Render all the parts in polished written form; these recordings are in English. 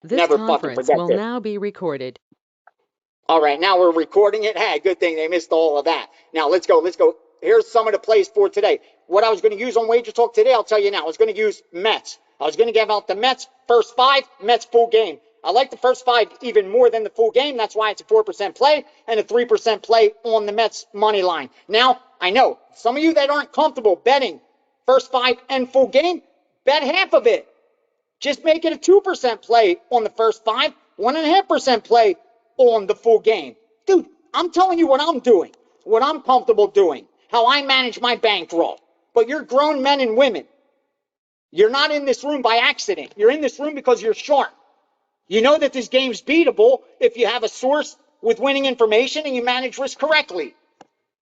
This Never fucking conference forget will this. now be recorded. All right, now we're recording it. Hey, good thing they missed all of that. Now let's go. Let's go. Here's some of the plays for today. What I was going to use on Wager Talk today, I'll tell you now. I was going to use Mets. I was going to give out the Mets first five, Mets full game. I like the first five even more than the full game. That's why it's a 4% play and a 3% play on the Mets money line. Now, I know some of you that aren't comfortable betting first five and full game, bet half of it. Just make it a 2% play on the first five, 1.5% play on the full game. Dude, I'm telling you what I'm doing, what I'm comfortable doing, how I manage my bankroll. But you're grown men and women. You're not in this room by accident. You're in this room because you're sharp. You know that this game's beatable if you have a source with winning information and you manage risk correctly.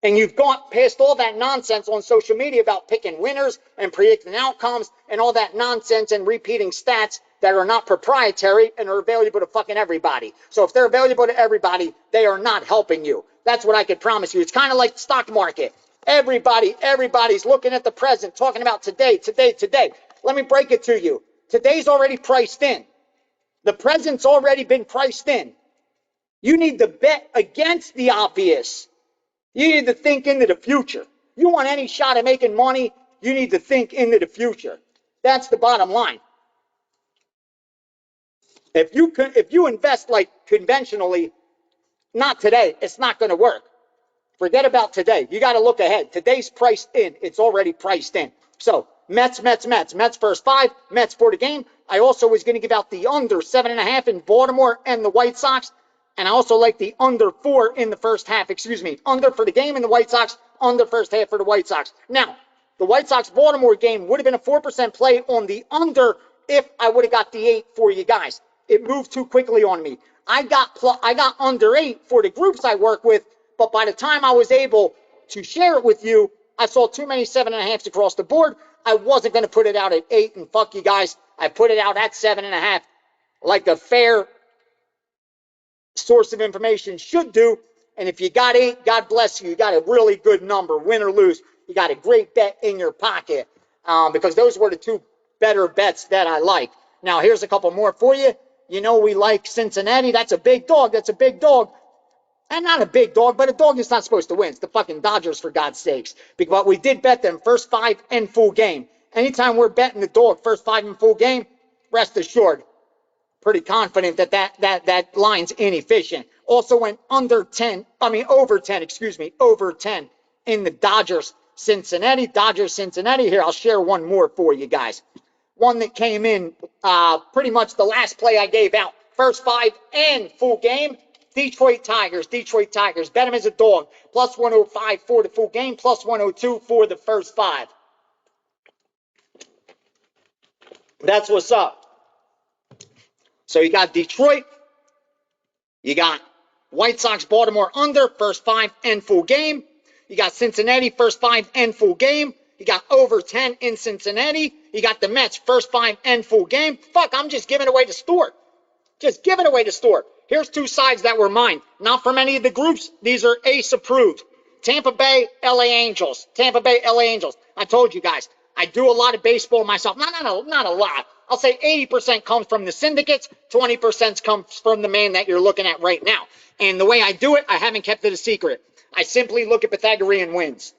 And you've gone past all that nonsense on social media about picking winners and predicting outcomes and all that nonsense and repeating stats that are not proprietary and are available to fucking everybody. So if they're available to everybody, they are not helping you. That's what I can promise you. It's kind of like the stock market. Everybody's looking at the present, talking about today. Let me break it to you. Today's already priced in. The present's already been priced in. You need to bet against the obvious. You need to think into the future. You want any shot at making money, you need to think into the future. That's the bottom line. If you invest like conventionally, not today, it's not going to work. Forget about today. You got to look ahead. Today's priced in. It's already priced in. So Mets first five, Mets for the game. I also was going to give out the under 7.5 in Baltimore and the White Sox. And I also like the under 4 in the first half. Excuse me, under for the game in the White Sox, under first half for the White Sox. Now, the White Sox-Baltimore game would have been a 4% play on the under if I would have got the 8 for you guys. It moved too quickly on me. I got under 8 for the groups I work with, but by the time I was able to share it with you, I saw too many 7.5s across the board. I wasn't going to put it out at 8, and fuck you guys. I put it out at 7.5, like a fair source of information should do. And if you got 8, God bless you. You got a really good number, win or lose. You got a great bet in your pocket because those were the two better bets that I like. Now, here's a couple more for you. You know we like Cincinnati. That's a big dog. That's a big dog. And not a big dog, but a dog is not supposed to win. It's the fucking Dodgers, for God's sakes. But we did bet them first five and full game. Anytime we're betting the dog first five and full game, rest assured, pretty confident that line's inefficient. Also went over 10, over 10 in the Dodgers Cincinnati. Here, I'll share one more for you guys. One that came in pretty much the last play I gave out. First five and full game. Detroit Tigers. Bet them as a dog. Plus 105 for the full game, plus 102 for the first five. That's what's up. So you got Detroit. You got White Sox, Baltimore under, first five and full game. You got Cincinnati, first five and full game. You got over 10 in Cincinnati. You got the Mets, first five and full game. Fuck, I'm just giving away the store. Just giving away the store. Here's two sides that were mine. Not from any of the groups. These are ACE approved. Tampa Bay, LA Angels. I told you guys, I do a lot of baseball myself. Not a lot. I'll say 80% comes from the syndicates, 20% comes from the man that you're looking at right now. And the way I do it, I haven't kept it a secret. I simply look at Pythagorean wins.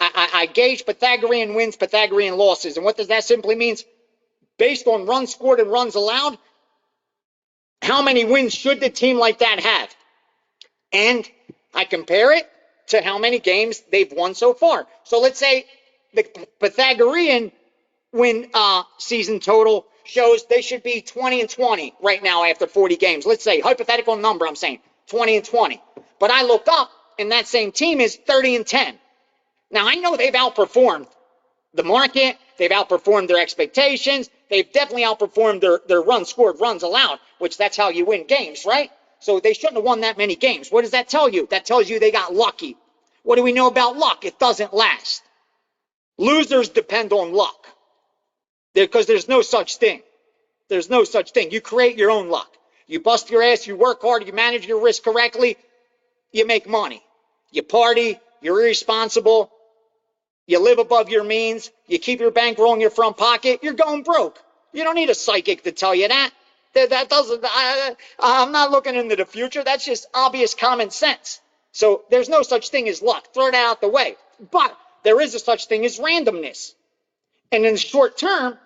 I gauge Pythagorean wins, Pythagorean losses. And what does that simply mean? Based on runs scored and runs allowed, how many wins should the team like that have? And I compare it to how many games they've won so far. So let's say the Pythagorean win season total shows they should be 20-20 right now after 40 games. Let's say, hypothetical number, I'm saying 20-20. But I look up and that same team is 30-10. Now I know they've outperformed the market. They've outperformed their expectations. They've definitely outperformed their runs scored, runs allowed, which that's how you win games, right? So they shouldn't have won that many games. What does that tell you? That tells you they got lucky. What do we know about luck? It doesn't last. Losers depend on luck because there's no such thing. There's no such thing. You create your own luck. You bust your ass, you work hard, you manage your risk correctly, you make money. You party, you're irresponsible, you live above your means, you keep your bankroll in your front pocket, you're going broke. You don't need a psychic to tell you that. That doesn't, I'm not looking into the future. That's just obvious common sense. So there's no such thing as luck. Throw that out the way. But there is a such thing as randomness. And in the short term,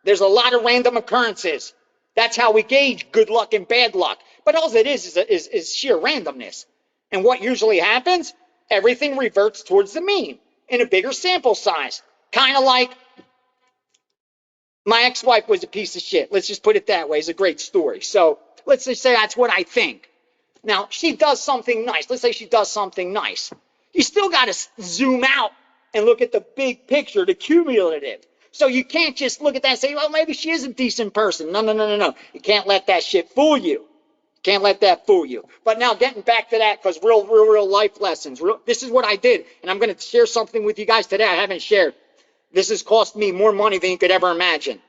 there's a lot of random occurrences. That's how we gauge good luck and bad luck. But all it is sheer randomness. And what usually happens? Everything reverts towards the mean in a bigger sample size. Kind of like my ex-wife was a piece of shit. Let's just put it that way. It's a great story. So let's just say that's what I think. Now, she does something nice. Let's say she does something nice. You still got to zoom out and look at the big picture, the cumulative. So you can't just look at that and say, well, maybe she is a decent person. No. You can't let that shit fool you. Can't let that fool you. But now getting back to that, because real life lessons. This is what I did. And I'm going to share something with you guys today I haven't shared. This has cost me more money than you could ever imagine.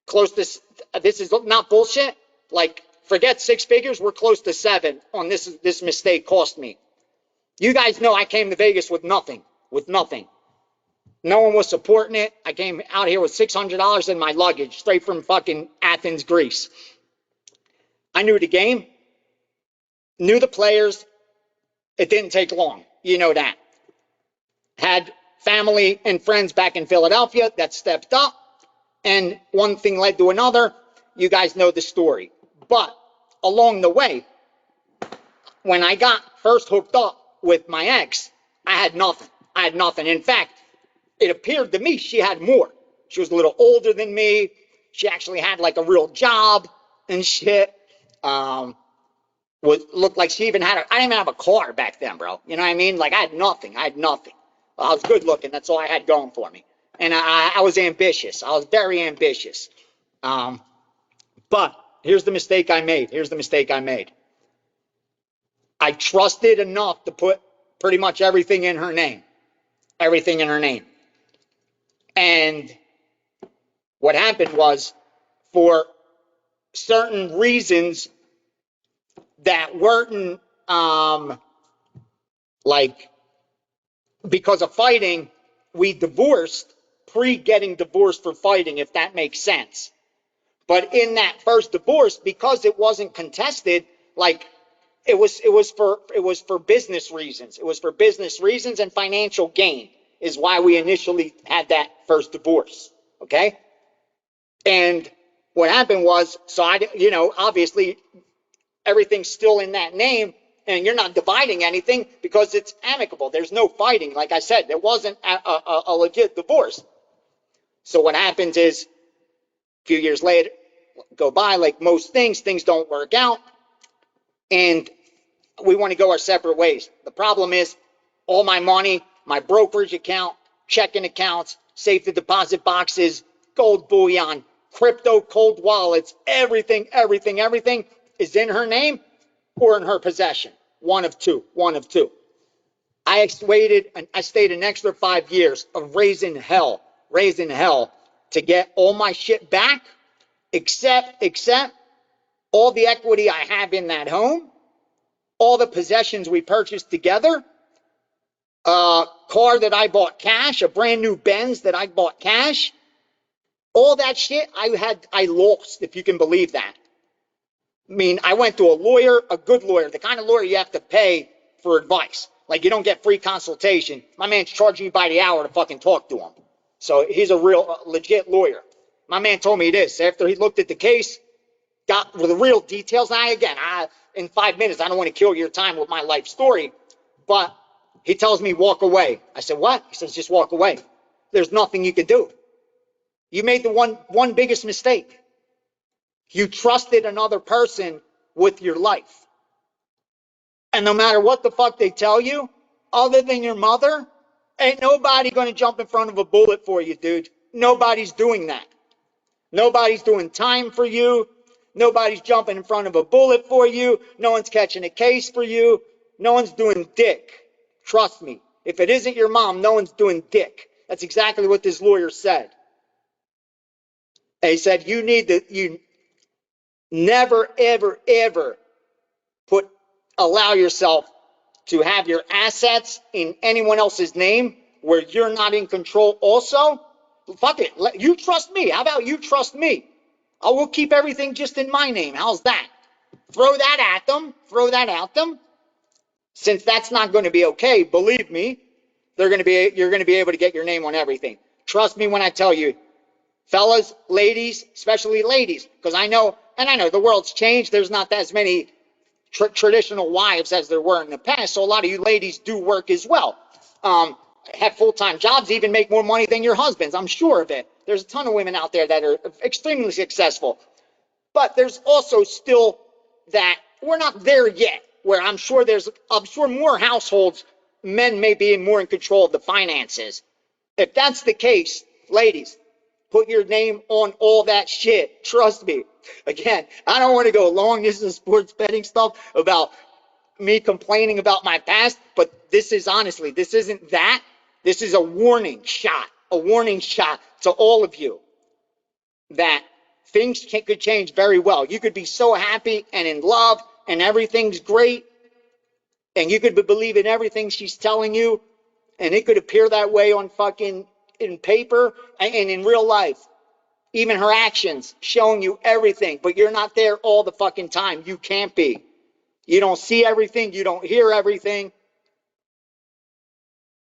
Close to, this is not bullshit. Like, forget 6 figures. We're close to 7 on this mistake cost me. You guys know I came to Vegas with nothing. No one was supporting it. I came out here with $600 in my luggage, straight from fucking Athens, Greece. I knew the game, knew the players. It didn't take long. You know that. Had family and friends back in Philadelphia that stepped up, and one thing led to another. You guys know the story. But along the way, when I got first hooked up with my ex, I had nothing. In fact, it appeared to me she had more. She was a little older than me. She actually had like a real job and shit. Looked like she even had I didn't even have a car back then, bro. You know what I mean? Like I had nothing. I was good looking. That's all I had going for me. And I was ambitious. I was very ambitious. But here's the mistake I made. I trusted enough to put pretty much everything in her name. And what happened was, for certain reasons that weren't like because of fighting, we divorced pre-getting divorced for fighting, if that makes sense. But in that first divorce, because it wasn't contested, like it was for business reasons. It was for business reasons and financial gain is why we initially had that first divorce. Okay. And what happened was, so obviously everything's still in that name, and you're not dividing anything because it's amicable. There's no fighting. Like I said, there wasn't a legit divorce. So what happens is, a few years later go by, like most things don't work out, and we want to go our separate ways. The problem is, all my money, my brokerage account, checking accounts, safe deposit boxes, gold bullion, crypto, cold wallets, everything is in her name or in her possession. One of two. I stayed an extra 5 years of raising hell to get all my shit back, except all the equity I have in that home, all the possessions we purchased together, a car that I bought cash, a brand new Benz that I bought cash, all that shit I lost, if you can believe that. I mean, I went to a lawyer, a good lawyer, the kind of lawyer you have to pay for advice. Like, you don't get free consultation. My man's charging you by the hour to fucking talk to him. So he's a real, legit lawyer. My man told me this. After he looked at the case, got with the real details. Now, again, in 5 minutes, I don't want to kill your time with my life story, but he tells me, walk away. I said, what? He says, just walk away. There's nothing you can do. You made the one biggest mistake. You trusted another person with your life. And no matter what the fuck they tell you, other than your mother, ain't nobody going to jump in front of a bullet for you, dude. Nobody's doing that. Nobody's doing time for you. Nobody's jumping in front of a bullet for you. No one's catching a case for you. No one's doing dick. Trust me. If it isn't your mom, no one's doing dick. That's exactly what this lawyer said. And he said, you never, ever allow yourself to have your assets in anyone else's name where you're not in control also. Fuck it. You trust me. How about you trust me? I will keep everything just in my name. How's that? Throw that at them. Throw that at them. Since that's not going to be okay, believe me, you're going to be able to get your name on everything. Trust me when I tell you, fellas, ladies, especially ladies, because I know the world's changed. There's not as many traditional wives as there were in the past. So a lot of you ladies do work as well. Have full-time jobs, even make more money than your husbands. I'm sure of it. There's a ton of women out there that are extremely successful. But there's also still that we're not there yet, where I'm sure more households, men may be more in control of the finances. If that's the case, ladies, put your name on all that shit. Trust me. Again, I don't want to go long. This is sports betting stuff about me complaining about my past, but this isn't that. This is a warning shot to all of you that things could change very well. You could be so happy and in love and everything's great, and you could believe in everything she's telling you, and it could appear that way on fucking in paper and in real life. Even her actions showing you everything, but you're not there all the fucking time. You can't be. You don't see everything. You don't hear everything.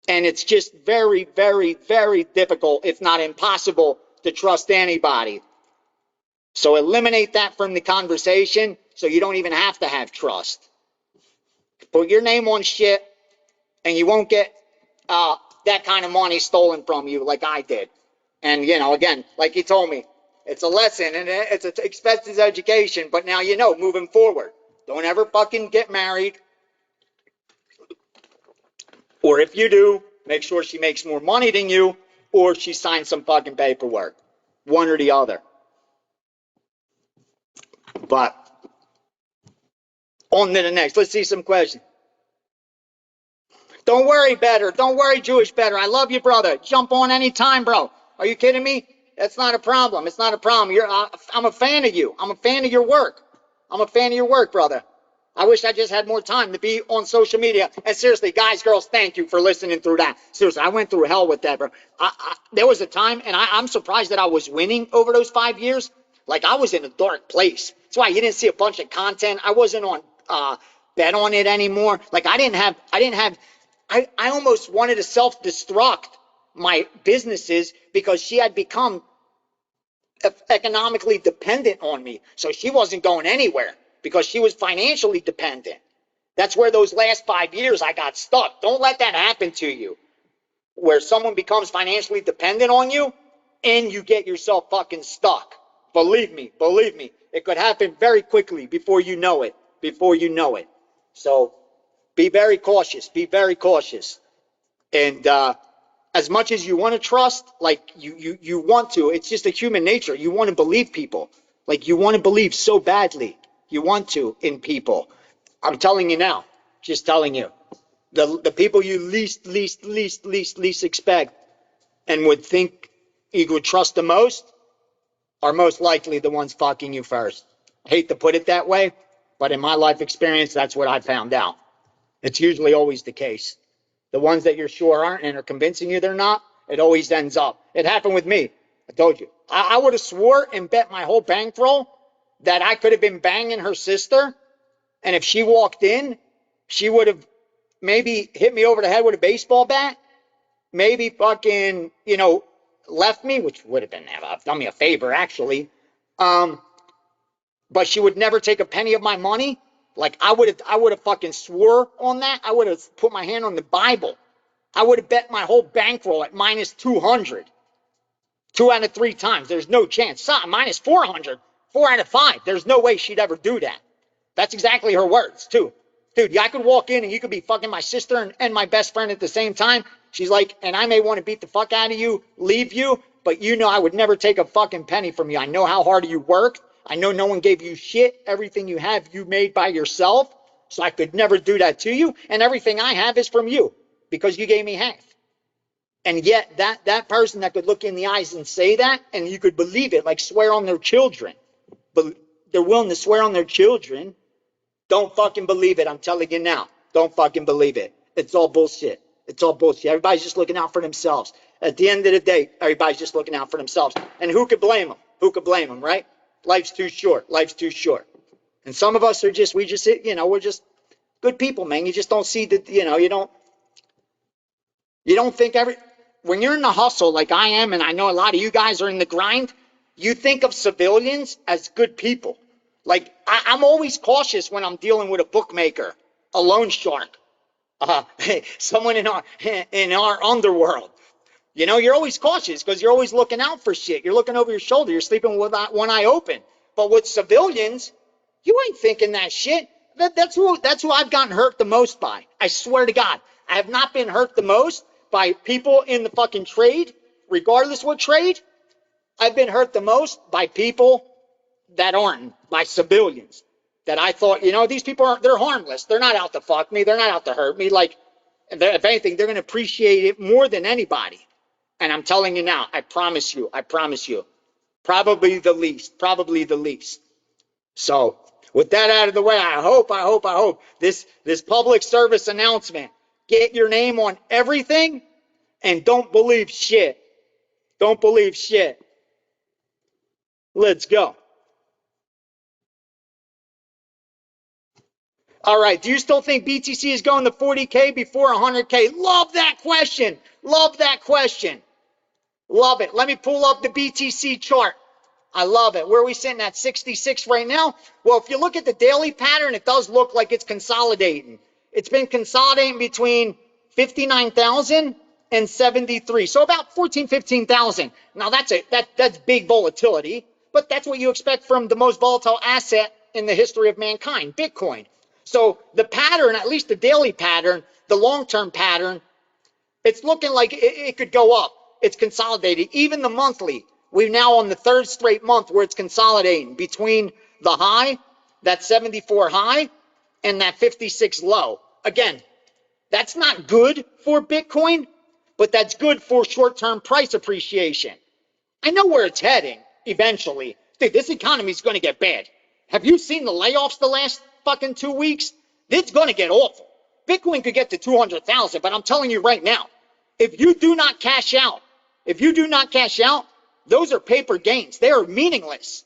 And it's just very, very, very difficult, if not impossible, to trust anybody. So eliminate that from the conversation so you don't even have to have trust. Put your name on shit and you won't get that kind of money stolen from you like I did. And, again, like he told me, it's a lesson and it's an expensive education, but now moving forward. Don't ever fucking get married. Or if you do, make sure she makes more money than you or she signs some fucking paperwork. One or the other. But on to the next. Let's see some questions. Don't worry, Better. Don't worry, Jewish Better. I love you, brother. Jump on anytime, bro. Are you kidding me? That's not a problem. It's not a problem. I'm a fan of you. I'm a fan of your work. I'm a fan of your work, brother. I wish I just had more time to be on social media. And seriously, guys, girls, thank you for listening through that. Seriously, I went through hell with that, bro. There was a time, and I'm surprised that I was winning over those 5 years. Like, I was in a dark place. That's why you didn't see a bunch of content. I wasn't on bet on it anymore. Like, I almost wanted to self-destruct my businesses because she had become economically dependent on me. So she wasn't going anywhere because she was financially dependent. That's where those last 5 years I got stuck. Don't let that happen to you, where someone becomes financially dependent on you and you get yourself fucking stuck. Believe me, it could happen very quickly before you know it. So be very cautious. And as much as you want to trust, like you want to, it's just a human nature. You want to believe people. Like, you want to believe so badly. You want to in people. I'm telling you now, just telling you. The people you least expect and would think you would trust the most are most likely the ones fucking you first. I hate to put it that way, but in my life experience, that's what I found out. It's usually always the case. The ones that you're sure aren't and are convincing you they're not, it always ends up. It happened with me. I told you. I would have swore and bet my whole bankroll that I could have been banging her sister, and if she walked in, she would have maybe hit me over the head with a baseball bat, maybe fucking, left me, which would have done me a favor, actually. But she would never take a penny of my money. Like, I would have fucking swore on that. I would have put my hand on the Bible. I would have bet my whole bankroll at minus 200. 2 out of 3 times. There's no chance. Minus 400. 4 out of 5. There's no way she'd ever do that. That's exactly her words, too. Dude, I could walk in and you could be fucking my sister and my best friend at the same time. She's like, and I may want to beat the fuck out of you, leave you, but I would never take a fucking penny from you. I know how hard you work. I know no one gave you shit. Everything you have, you made by yourself. So I could never do that to you. And everything I have is from you because you gave me half. And yet that person that could look in the eyes and say that, and you could believe it, like swear on their children, but they're willing to swear on their children. Don't fucking believe it. I'm telling you now. Don't fucking believe it. It's all bullshit. Everybody's just looking out for themselves. At the end of the day, everybody's just looking out for themselves. And who could blame them? Right? Life's too short. Life's too short. And some of us are just, we're just good people, man. You just don't see that, you don't think when you're in the hustle like I am, and I know a lot of you guys are in the grind, you think of civilians as good people. Like, I'm always cautious when I'm dealing with a bookmaker, a loan shark, someone in our underworld. You're always cautious because you're always looking out for shit. You're looking over your shoulder. You're sleeping with one eye open. But with civilians, you ain't thinking that shit. That's who I've gotten hurt the most by. I swear to God, I have not been hurt the most by people in the fucking trade, regardless what trade. I've been hurt the most by people that aren't, by civilians. That I thought, these people they're harmless. They're not out to fuck me. They're not out to hurt me. Like, if anything, they're going to appreciate it more than anybody. And I'm telling you now, I promise you, probably the least. So with that out of the way, I hope this public service announcement, get your name on everything and don't believe shit. Don't believe shit. Let's go. All right. Do you still think BTC is going to 40K before 100K? Love that question. Love that question. Love it. Let me pull up the BTC chart. I love it. Where are we sitting at 66 right now? Well, if you look at the daily pattern, it does look like it's consolidating. It's been consolidating between 59,000 and 73. So about 14, 15,000. Now that's big volatility, but that's what you expect from the most volatile asset in the history of mankind, Bitcoin. So the pattern, at least the daily pattern, the long-term pattern, it's looking like it could go up. It's consolidated. Even the monthly, we're now on the third straight month where it's consolidating between the high, that 74 high, and that 56 low. Again, that's not good for Bitcoin, but that's good for short-term price appreciation. I know where it's heading eventually. Dude, this economy is going to get bad. Have you seen the layoffs the last fucking 2 weeks? It's going to get awful. Bitcoin could get to 200,000, but I'm telling you right now, if you do not cash out, those are paper gains. They are meaningless.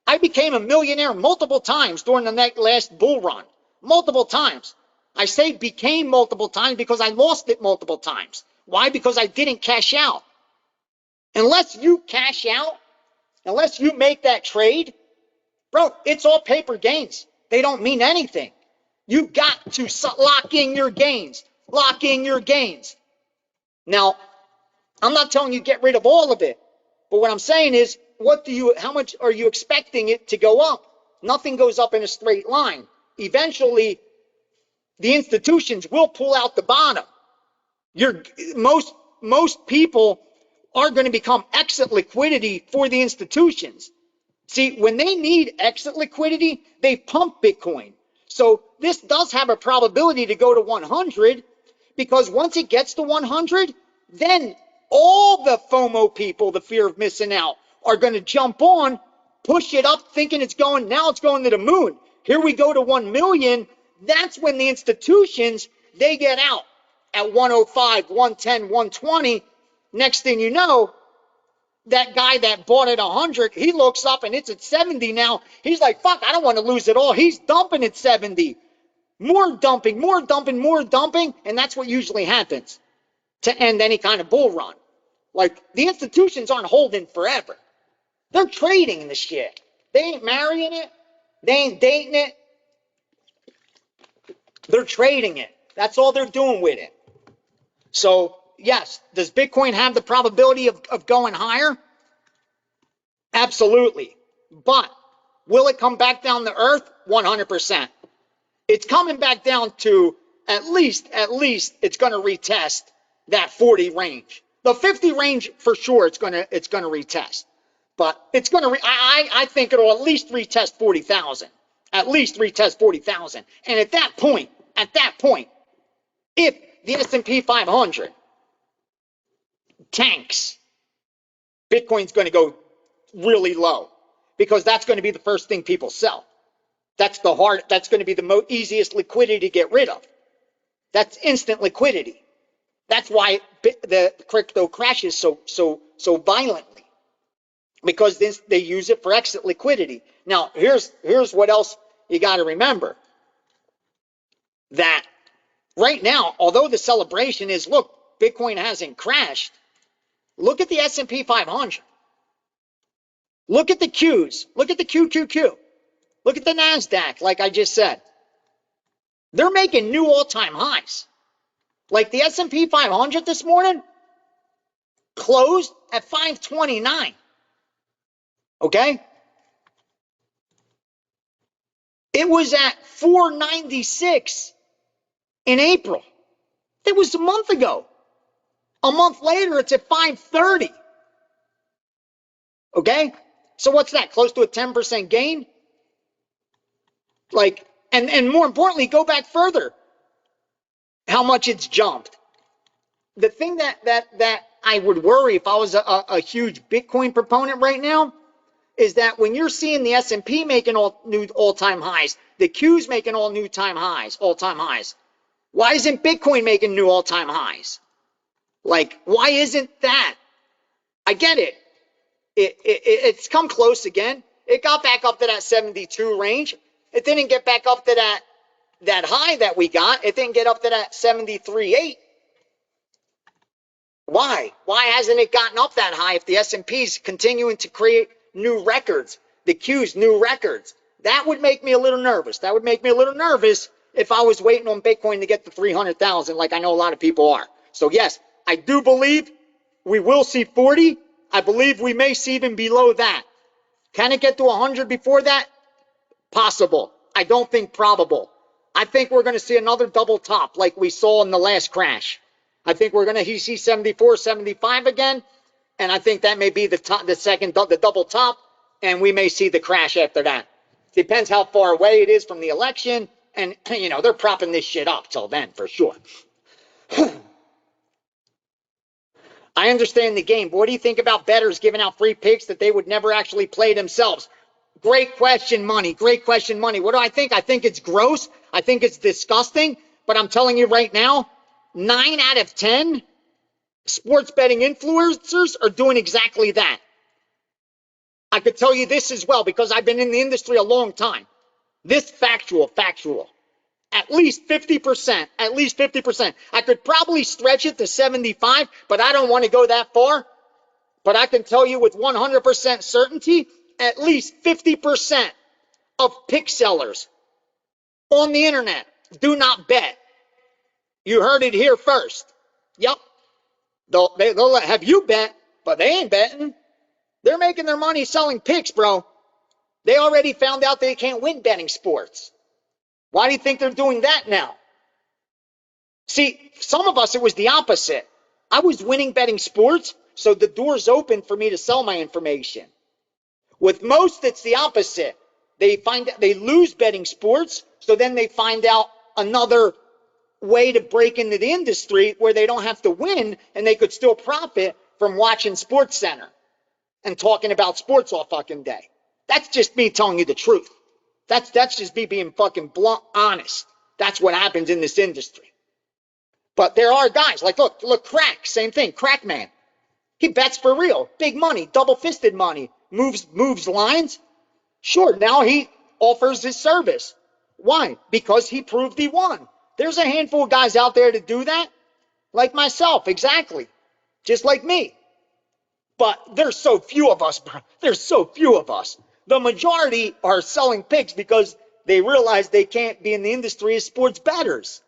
I became a millionaire multiple times during the last bull run. Multiple times. I say became multiple times because I lost it multiple times. Why? Because I didn't cash out. Unless you cash out, unless you make that trade, bro, it's all paper gains. They don't mean anything. You got to lock in your gains. Lock in your gains. Now, I'm not telling you get rid of all of it, but what I'm saying is, how much are you expecting it to go up? Nothing goes up in a straight line. Eventually, the institutions will pull out the bottom. Most people are going to become exit liquidity for the institutions. See, when they need exit liquidity, they pump Bitcoin. So this does have a probability to go to 100, because once it gets to 100, then all the FOMO people, the fear of missing out, are going to jump on, push it up, thinking it's going to the moon. Here we go to 1 million. That's when the institutions, they get out at 105, 110, 120. Next thing you know, that guy that bought at 100, he looks up and it's at 70 now. He's like, fuck, I don't want to lose it all. He's dumping at 70. More dumping. And that's what usually happens to end any kind of bull run. Like, the institutions aren't holding forever. They're trading the shit. They ain't marrying it. They ain't dating it. They're trading it. That's all they're doing with it. So, yes, does Bitcoin have the probability of going higher? Absolutely. But will it come back down to earth? 100%. It's coming back down to at least it's going to retest that 40 range. The 50 range for sure it's going to retest. But it's going to I think it'll at least retest 40,000. At least retest 40,000. And at that point, if the S&P 500 tanks, Bitcoin's going to go really low, because that's going to be the first thing people sell. That's going to be the easiest liquidity to get rid of. That's instant liquidity. That's why the crypto crashes so violently. because they use it for exit liquidity. Now, here's what else you got to remember. That right now, although the celebration is, look, Bitcoin hasn't crashed, look at the S&P 500. Look at the Qs. Look at the QQQ. Look at the NASDAQ, like I just said. They're making new all-time highs. Like the S&P 500 this morning closed at 529. Okay? It was at 496 in April. That was a month ago. A month later, it's at 530. Okay? So what's that? Close to a 10% gain? Like, and more importantly, go back further. How much it's jumped. The thing that I would worry if I was a huge Bitcoin proponent right now is that when you're seeing the S&P making new all-time highs, the Q's making all-time highs, why isn't Bitcoin making new all-time highs? Like, why isn't that? I get it. It's come close again. It got back up to that 72 range. It didn't get back up to that high that we got. It didn't get up to that 73.8. Why? Why hasn't it gotten up that high if the S&P's continuing to create new records? The Q's new records. That would make me a little nervous. That would make me a little nervous if I was waiting on Bitcoin to get to 300,000 like I know a lot of people are. So yes, I do believe we will see 40. I believe we may see even below that. Can it get to 100 before that? Possible. I don't think probable. I think we're going to see another double top like we saw in the last crash. I think we're going to see 74, 75 again, and I think that may be the double top, and we may see the crash after that. Depends how far away it is from the election, and you know they're propping this shit up till then for sure. I understand the game, but what do you think about bettors giving out free picks that they would never actually play themselves? Great question, Money. Great question, Money. What do I think? I think it's gross. I think it's disgusting, but I'm telling you right now, 9 out of 10 sports betting influencers are doing exactly that. I could tell you this as well because I've been in the industry a long time. This factual. At least 50%, at least 50%. I could probably stretch it to 75, but I don't want to go that far. But I can tell you with 100% certainty, at least 50% of pick sellers on the internet do not bet. You heard it here first. Yep. They'll have you bet, but they ain't betting. They're making their money selling picks, bro. They already found out they can't win betting sports. Why do you think they're doing that now? See, some of us, it was the opposite. I was winning betting sports, so the door's open for me to sell my information. With most, it's the opposite. They lose betting sports, so then they find out another way to break into the industry where they don't have to win and they could still profit from watching Sports Center and talking about sports all fucking day. That's just me telling you the truth. That's just me being fucking blunt, honest. That's what happens in this industry. But there are guys like, look, Crack, same thing, Crack Man. He bets for real, big money, double-fisted money, moves lines. Sure, now he offers his service. Why? Because he proved he won. There's a handful of guys out there to do that, like myself, exactly, just like me. But there's so few of us, bro. There's so few of us. The majority are selling picks because they realize they can't be in the industry as sports bettors.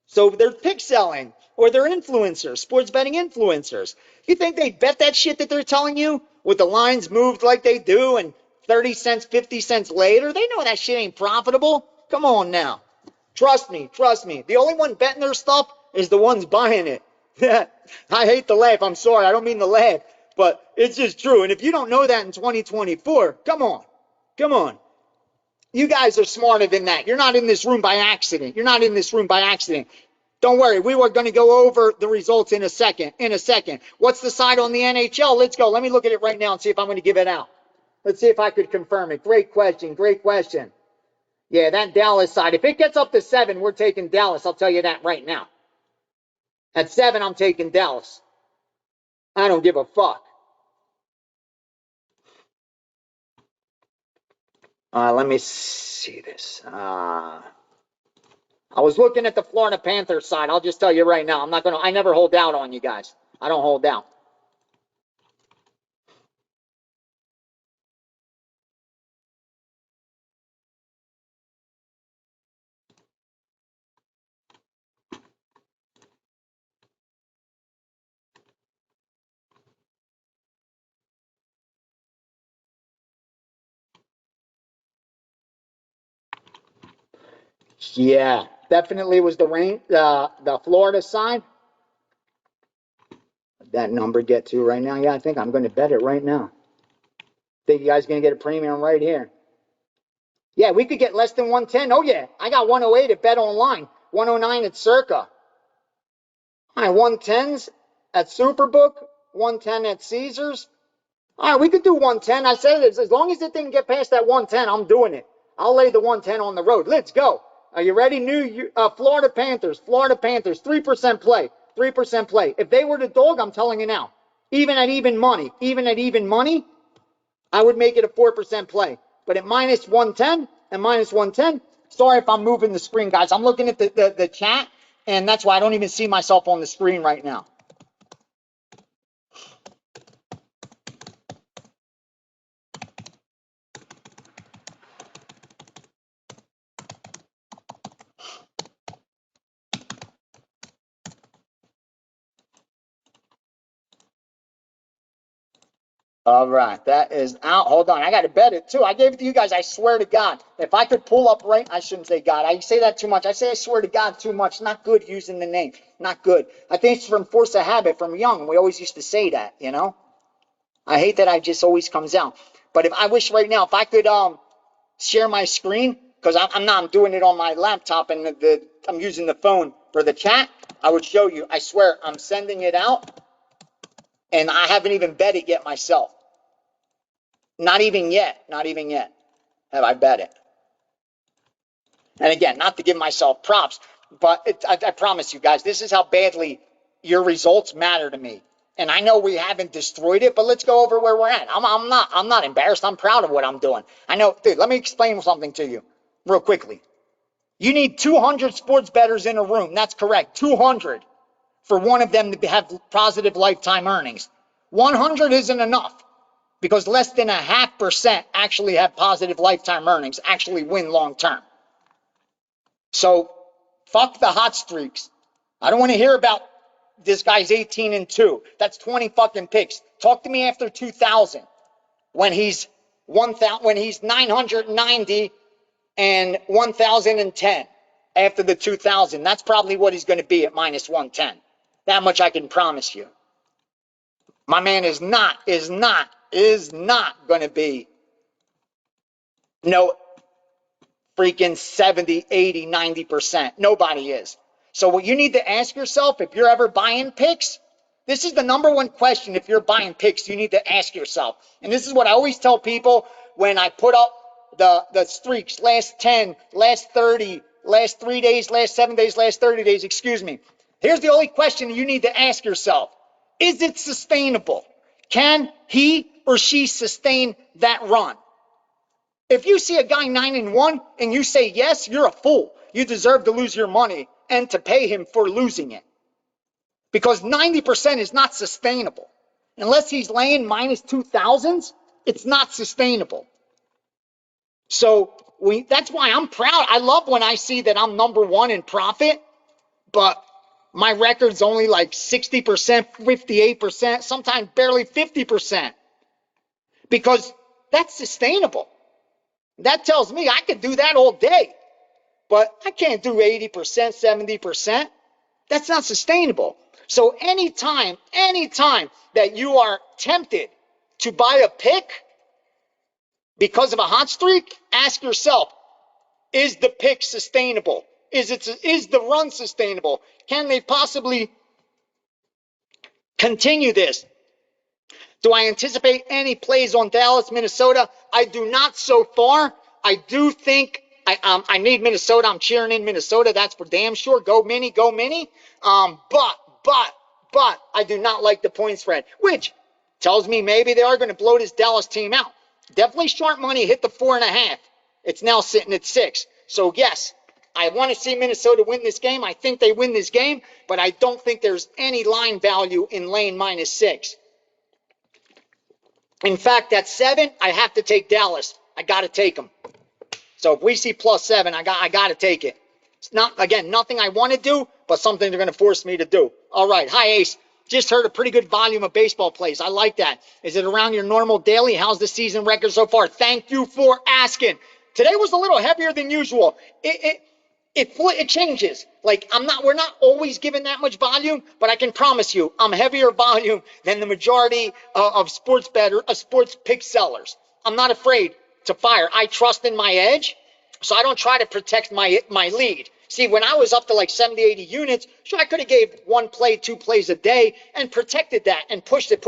So they're pick selling, or they're influencers, sports betting influencers. You think they bet that shit that they're telling you with the lines moved like they do and 30 cents, 50 cents later? They know that shit ain't profitable. Come on now. Trust me. The only one betting their stuff is the ones buying it. I hate to laugh. I'm sorry. I don't mean to laugh, but it's just true. And if you don't know that in 2024, come on. You guys are smarter than that. You're not in this room by accident. Don't worry. We were going to go over the results in a second. What's the side on the NHL? Let's go. Let me look at it right now and see if I'm going to give it out. Let's see if I could confirm it. Great question. Yeah, that Dallas side. If it gets up to 7, we're taking Dallas. I'll tell you that right now. At 7, I'm taking Dallas. I don't give a fuck. Let me see this. I was looking at the Florida Panthers side. I'll just tell you right now. I never hold out on you guys. I don't hold out. Yeah, definitely was the Florida side. That number get to right now. Yeah, I think I'm going to bet it right now. Think you guys going to get a premium right here. Yeah, we could get less than 110. Oh, yeah. I got 108 at Bet Online, 109 at Circa. All right, 110s at Superbook, 110 at Caesars. All right, we could do 110. I said it, as long as it didn't get past that 110, I'm doing it. I'll lay the 110 on the road. Let's go. Are you ready? Florida Panthers, 3% play, 3% play. If they were the dog, I'm telling you now, even at even money, I would make it a 4% play. But at minus 110 and minus 110, sorry if I'm moving the screen, guys. I'm looking at the chat, and that's why I don't even see myself on the screen right now. All right, that is out. Hold on, I got to bet it too. I gave it to you guys. I swear to God, if I could pull up right, I shouldn't say God. I say that too much. I say I swear to God too much. Not good using the name. Not good. I think it's from force of habit from young. We always used to say that, you know. I hate that I just always comes out. But if I wish right now, if I could share my screen, because I'm doing it on my laptop and I'm using the phone for the chat, I would show you. I swear I'm sending it out, and I haven't even bet it yet myself. Not even yet. Not even yet have I bet it. And again, not to give myself props, but I promise you guys, this is how badly your results matter to me. And I know we haven't destroyed it, but let's go over where we're at. I'm not embarrassed. I'm proud of what I'm doing. I know, dude, let me explain something to you real quickly. You need 200 sports bettors in a room. That's correct. 200 for one of them to have positive lifetime earnings. 100 isn't enough, because less than 0.5% actually have positive lifetime earnings, actually win long term. So fuck the hot streaks. I don't want to hear about this guy's 18-2. That's 20 fucking picks. Talk to me after 2000 when he's 990 and 1010 after the 2000. That's probably what he's going to be at minus 110. That much I can promise you. My man is not going to be no freaking 70, 80, 90%. Nobody is. So what you need to ask yourself, if you're ever buying picks, this is the number one question. If you're buying picks, you need to ask yourself. And this is what I always tell people when I put up the streaks, last 10, last 30, last 3 days, last 7 days, last 30 days, excuse me. Here's the only question you need to ask yourself. Is it sustainable? Can he or she sustain that run? If you see a guy 9-1 and you say yes, you're a fool. You deserve to lose your money and to pay him for losing it. Because 90% is not sustainable. Unless he's laying minus 2000s, it's not sustainable. So that's why I'm proud. I love when I see that I'm number one in profit, but my record's only like 60%, 58%, sometimes barely 50%. Because that's sustainable. That tells me I could do that all day, but I can't do 80%, 70%. That's not sustainable. So anytime that you are tempted to buy a pick because of a hot streak, ask yourself, is the pick sustainable? Is the run sustainable? Can they possibly continue this? Do I anticipate any plays on Dallas, Minnesota? I do not so far. I do think I need Minnesota. I'm cheering in Minnesota. That's for damn sure. Go Mini, go Mini. But I do not like the point spread, which tells me maybe they are going to blow this Dallas team out. Definitely short money. Hit the 4.5. It's now sitting at 6. So, yes, I want to see Minnesota win this game. I think they win this game, but I don't think there's any line value in laying -6. In fact, at 7, I have to take Dallas. I got to take them. So if we see +7, I got to take it. It's not, again, nothing I want to do, but something they're going to force me to do. All right. Hi, Ace. Just heard a pretty good volume of baseball plays. I like that. Is it around your normal daily? How's the season record so far? Thank you for asking. Today was a little heavier than usual. It changes. Like we're not always giving that much volume, but I can promise you I'm heavier volume than the majority of sports pick sellers. I'm not afraid to fire. I trust in my edge, so I don't try to protect my lead. See, when I was up to like 70, 80 units, sure, I could have gave 1 play, 2 plays a day and protected that and pushed it.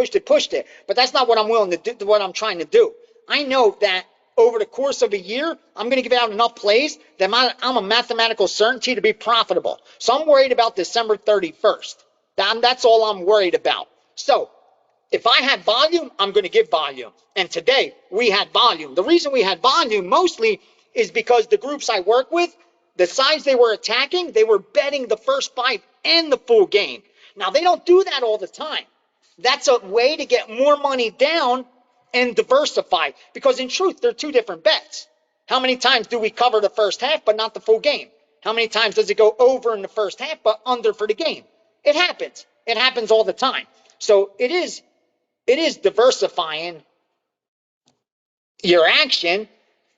But that's not what I'm willing to do, what I'm trying to do. I know that over the course of a year, I'm going to give out enough plays that I'm a mathematical certainty to be profitable. So I'm worried about December 31st. That's all I'm worried about. So if I had volume, I'm going to give volume. And today we had volume. The reason we had volume mostly is because the groups I work with, the sides they were attacking, they were betting the first 5 and the full game. Now, they don't do that all the time. That's a way to get more money down and diversify, because in truth, they're 2 different bets. How many times do we cover the first half but not the full game? How many times does it go over in the first half but under for the game? It happens. It happens all the time. So it is diversifying your action.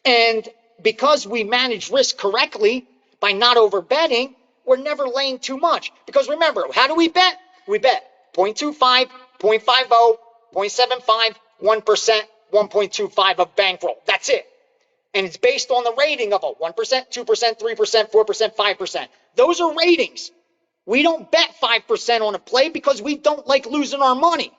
And because we manage risk correctly by not over betting, we're never laying too much. Because remember, how do we bet? We bet 0.25, 0.50, 0.75, 1%, 1.25 of bankroll. That's it. And it's based on the rating of a 1%, 2%, 3%, 4%, 5%. Those are ratings. We don't bet 5% on a play because we don't like losing our money.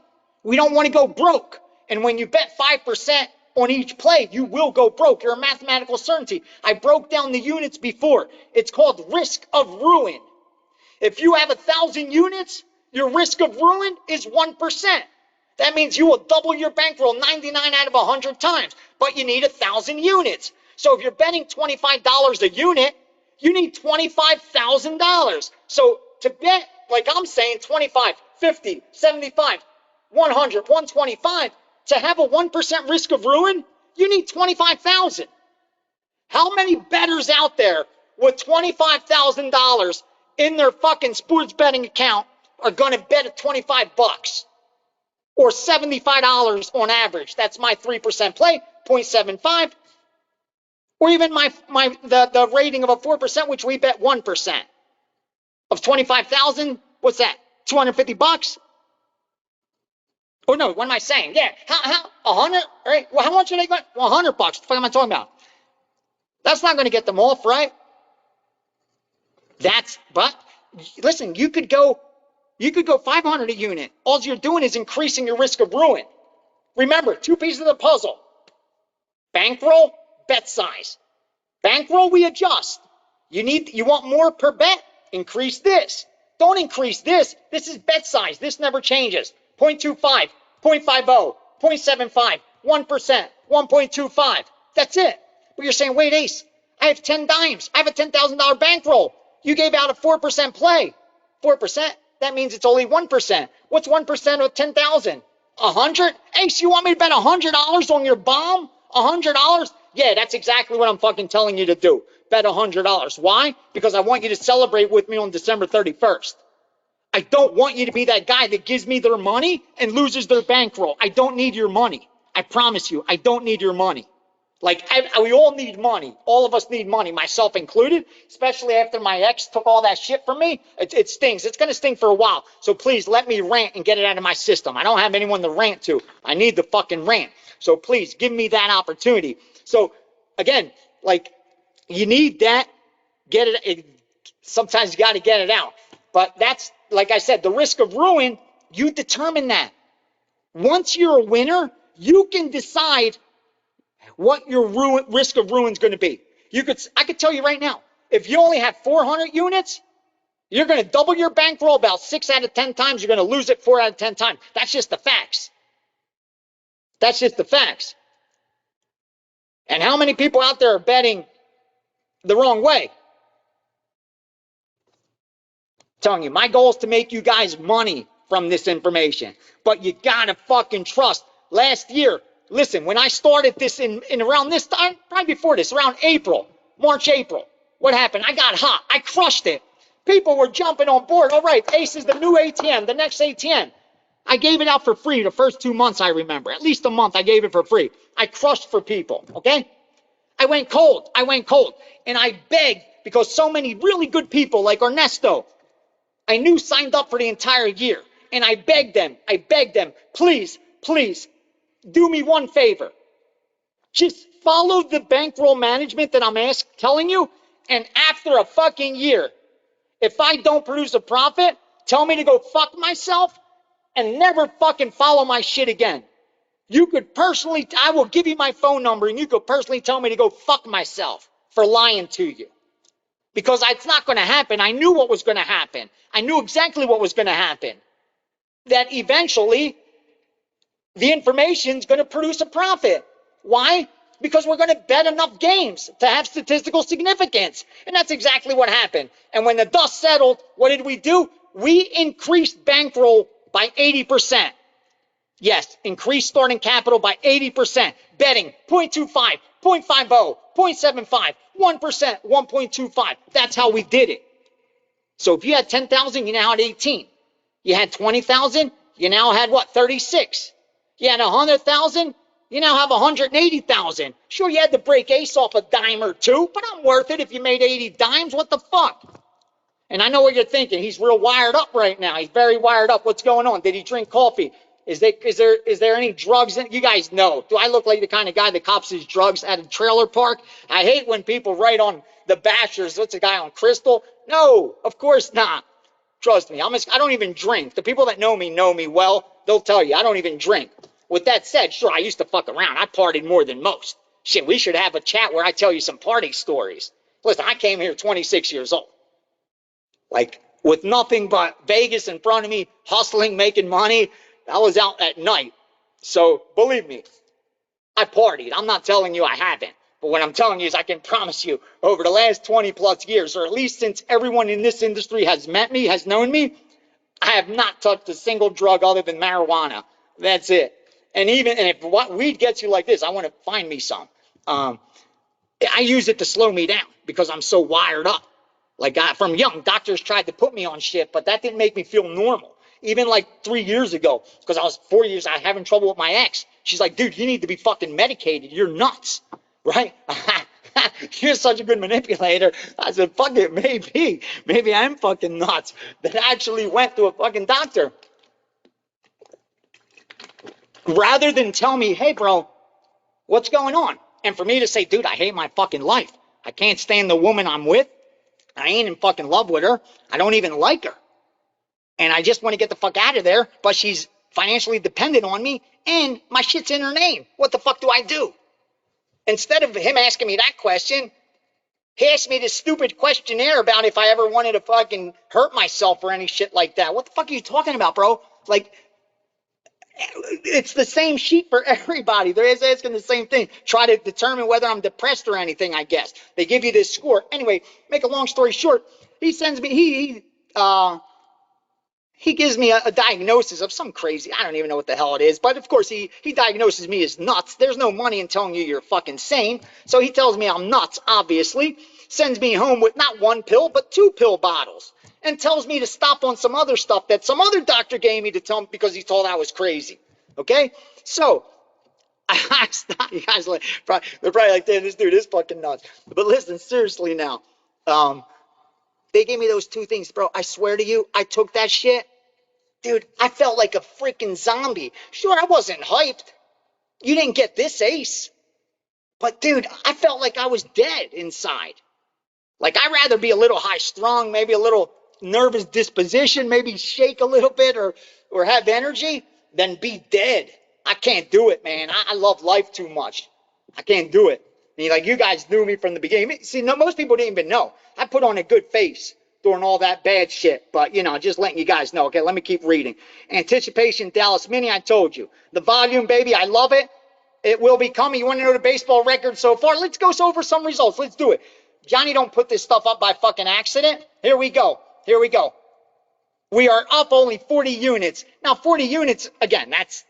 We don't want to go broke. And when you bet 5% on each play, you will go broke. You're a mathematical certainty. I broke down the units before. It's called risk of ruin. If you have 1,000 units, your risk of ruin is 1%. That means you will double your bankroll 99 out of 100 times, but you need 1,000 units. So if you're betting $25 a unit, you need $25,000. So to bet, like I'm saying, 25, 50, 75, 100, 125, to have a 1% risk of ruin, you need 25,000. How many bettors out there with $25,000 in their fucking sports betting account are going to bet at 25 bucks or $75 on average? That's my 3% play, 0.75, or even the rating of a 4%, which we bet 1% of 25,000. What's that? 250 bucks? Oh no, what am I saying? Yeah, how 100? Right? Well, how much are they going? Well, 100 bucks. What the fuck am I talking about? That's not going to get them off, right? But listen, you could go 500 a unit. All you're doing is increasing your risk of ruin. Remember, 2 pieces of the puzzle: bankroll, bet size. Bankroll, we adjust. You want more per bet? Increase this. Don't increase this. This is bet size. This never changes. 0.25, 0.50, 0.75, 1%, 1.25. That's it. But you're saying, wait, Ace, I have 10 dimes. I have a $10,000 bankroll. You gave out a 4% play. 4%? That means it's only 1%. What's 1% of 10,000? 100? Ace, you want me to bet $100 on your bomb? $100? Yeah, that's exactly what I'm fucking telling you to do. Bet $100. Why? Because I want you to celebrate with me on December 31st. I don't want you to be that guy that gives me their money and loses their bankroll. I don't need your money. I promise you, I don't need your money. Like, we all need money. All of us need money, myself included, especially after my ex took all that shit from me. It stings. It's going to sting for a while. So please let me rant and get it out of my system. I don't have anyone to rant to. I need the fucking rant. So please give me that opportunity. So again, like, you need that. Get it. Sometimes you got to get it out. But that's, like I said, the risk of ruin, you determine that. Once you're a winner, you can decide what your risk of ruin is going to be. I could tell you right now, if you only have 400 units, you're going to double your bankroll about 6 out of 10 times. You're going to lose it 4 out of 10 times. That's just the facts. That's just the facts. And how many people out there are betting the wrong way? I'm telling you, my goal is to make you guys money from this information. But you gotta fucking trust. Last year, listen, when I started this in around this time, probably before this, around April, March, April, what happened? I got hot. I crushed it. People were jumping on board. All right, Ace is the new ATM, the next ATM. I gave it out for free the first 2 months, I remember. At least a month, I gave it for free. I crushed for people, okay? I went cold. I went cold. And I begged, because so many really good people like Ernesto, I knew signed up for the entire year. And I begged them, please, please, do me one favor. Just follow the bankroll management that I'm telling you. And after a fucking year, if I don't produce a profit, tell me to go fuck myself and never fucking follow my shit again. You could personally, I will give you my phone number and you could personally tell me to go fuck myself for lying to you. Because it's not going to happen. I knew what was going to happen. I knew exactly what was going to happen. That eventually the information is going to produce a profit. Why? Because we're going to bet enough games to have statistical significance. And that's exactly what happened. And when the dust settled, what did we do? We increased bankroll by 80%. Yes, increased starting capital by 80%. Betting 0.25, 0.50, 0.75, 1%, 1.25. That's how we did it. So if you had 10,000, you now had 18. You had 20,000, you now had what? 36. You had 100,000, you now have 180,000. Sure, you had to break Ace off a dime or two, but I'm worth it if you made 80 dimes. What the fuck? And I know what you're thinking. He's real wired up right now. He's very wired up. What's going on? Did he drink coffee? Is there any drugs in it? You guys know. Do I look like the kind of guy that cops his drugs at a trailer park? I hate when people write on the bashers, what's the guy on Crystal? No, of course not. Trust me. I don't even drink. The people that know me well. They'll tell you I don't even drink. With that said, sure, I used to fuck around. I partied more than most. Shit, we should have a chat where I tell you some party stories. Listen, I came here 26 years old. Like, with nothing but Vegas in front of me, hustling, making money. I was out at night. So, believe me, I partied. I'm not telling you I haven't. But what I'm telling you is I can promise you, over the last 20 plus years, or at least since everyone in this industry has met me, has known me, I have not touched a single drug other than marijuana. That's it. And if what weed gets you like this, I want to find me some. I use it to slow me down because I'm so wired up. Like from young, doctors tried to put me on shit, but that didn't make me feel normal. Even like 3 years ago, because I was 4 years, I was having trouble with my ex. She's like, dude, you need to be fucking medicated. You're nuts, right? You're such a good manipulator. I said, fuck it, maybe. Maybe I'm fucking nuts. That actually went to a fucking doctor. Rather than tell me, hey, bro, what's going on? And for me to say, dude, I hate my fucking life. I can't stand the woman I'm with. I ain't in fucking love with her. I don't even like her. And I just want to get the fuck out of there, but she's financially dependent on me, and my shit's in her name. What the fuck do I do? Instead of him asking me that question, he asked me this stupid questionnaire about if I ever wanted to fucking hurt myself or any shit like that. What the fuck are you talking about, bro? Like, it's the same sheet for everybody. They're asking the same thing. Try to determine whether I'm depressed or anything, I guess. They give you this score. Anyway, make a long story short, he sends me, he gives me a diagnosis of some crazy, I don't even know what the hell it is, but of course he diagnoses me as nuts. There's no money in telling you you're fucking sane, so he tells me I'm nuts, obviously, sends me home with not one pill, but 2 pill bottles, and tells me to stop on some other stuff that some other doctor gave me to tell me because he thought I was crazy, okay? So, I stop, you guys, they're probably like, damn, this dude is fucking nuts. But listen, seriously now, they gave me those 2 things, bro. I swear to you, I took that shit. Dude, I felt like a freaking zombie. Sure, I wasn't hyped. You didn't get this, Ace. But, dude, I felt like I was dead inside. Like, I'd rather be a little high-strung, maybe a little nervous disposition, maybe shake a little bit or have energy, than be dead. I can't do it, man. I love life too much. I can't do it. And like, you guys knew me from the beginning. See, no, most people didn't even know. I put on a good face during all that bad shit. But, you know, just letting you guys know. Okay, let me keep reading. Anticipation, Dallas Mini, I told you. The volume, baby, I love it. It will be coming. You want to know the baseball record so far? Let's go over some results. Let's do it. Johnny don't put this stuff up by fucking accident. Here we go. Here we go. We are up only 40 units. Now, 40 units, again, that's,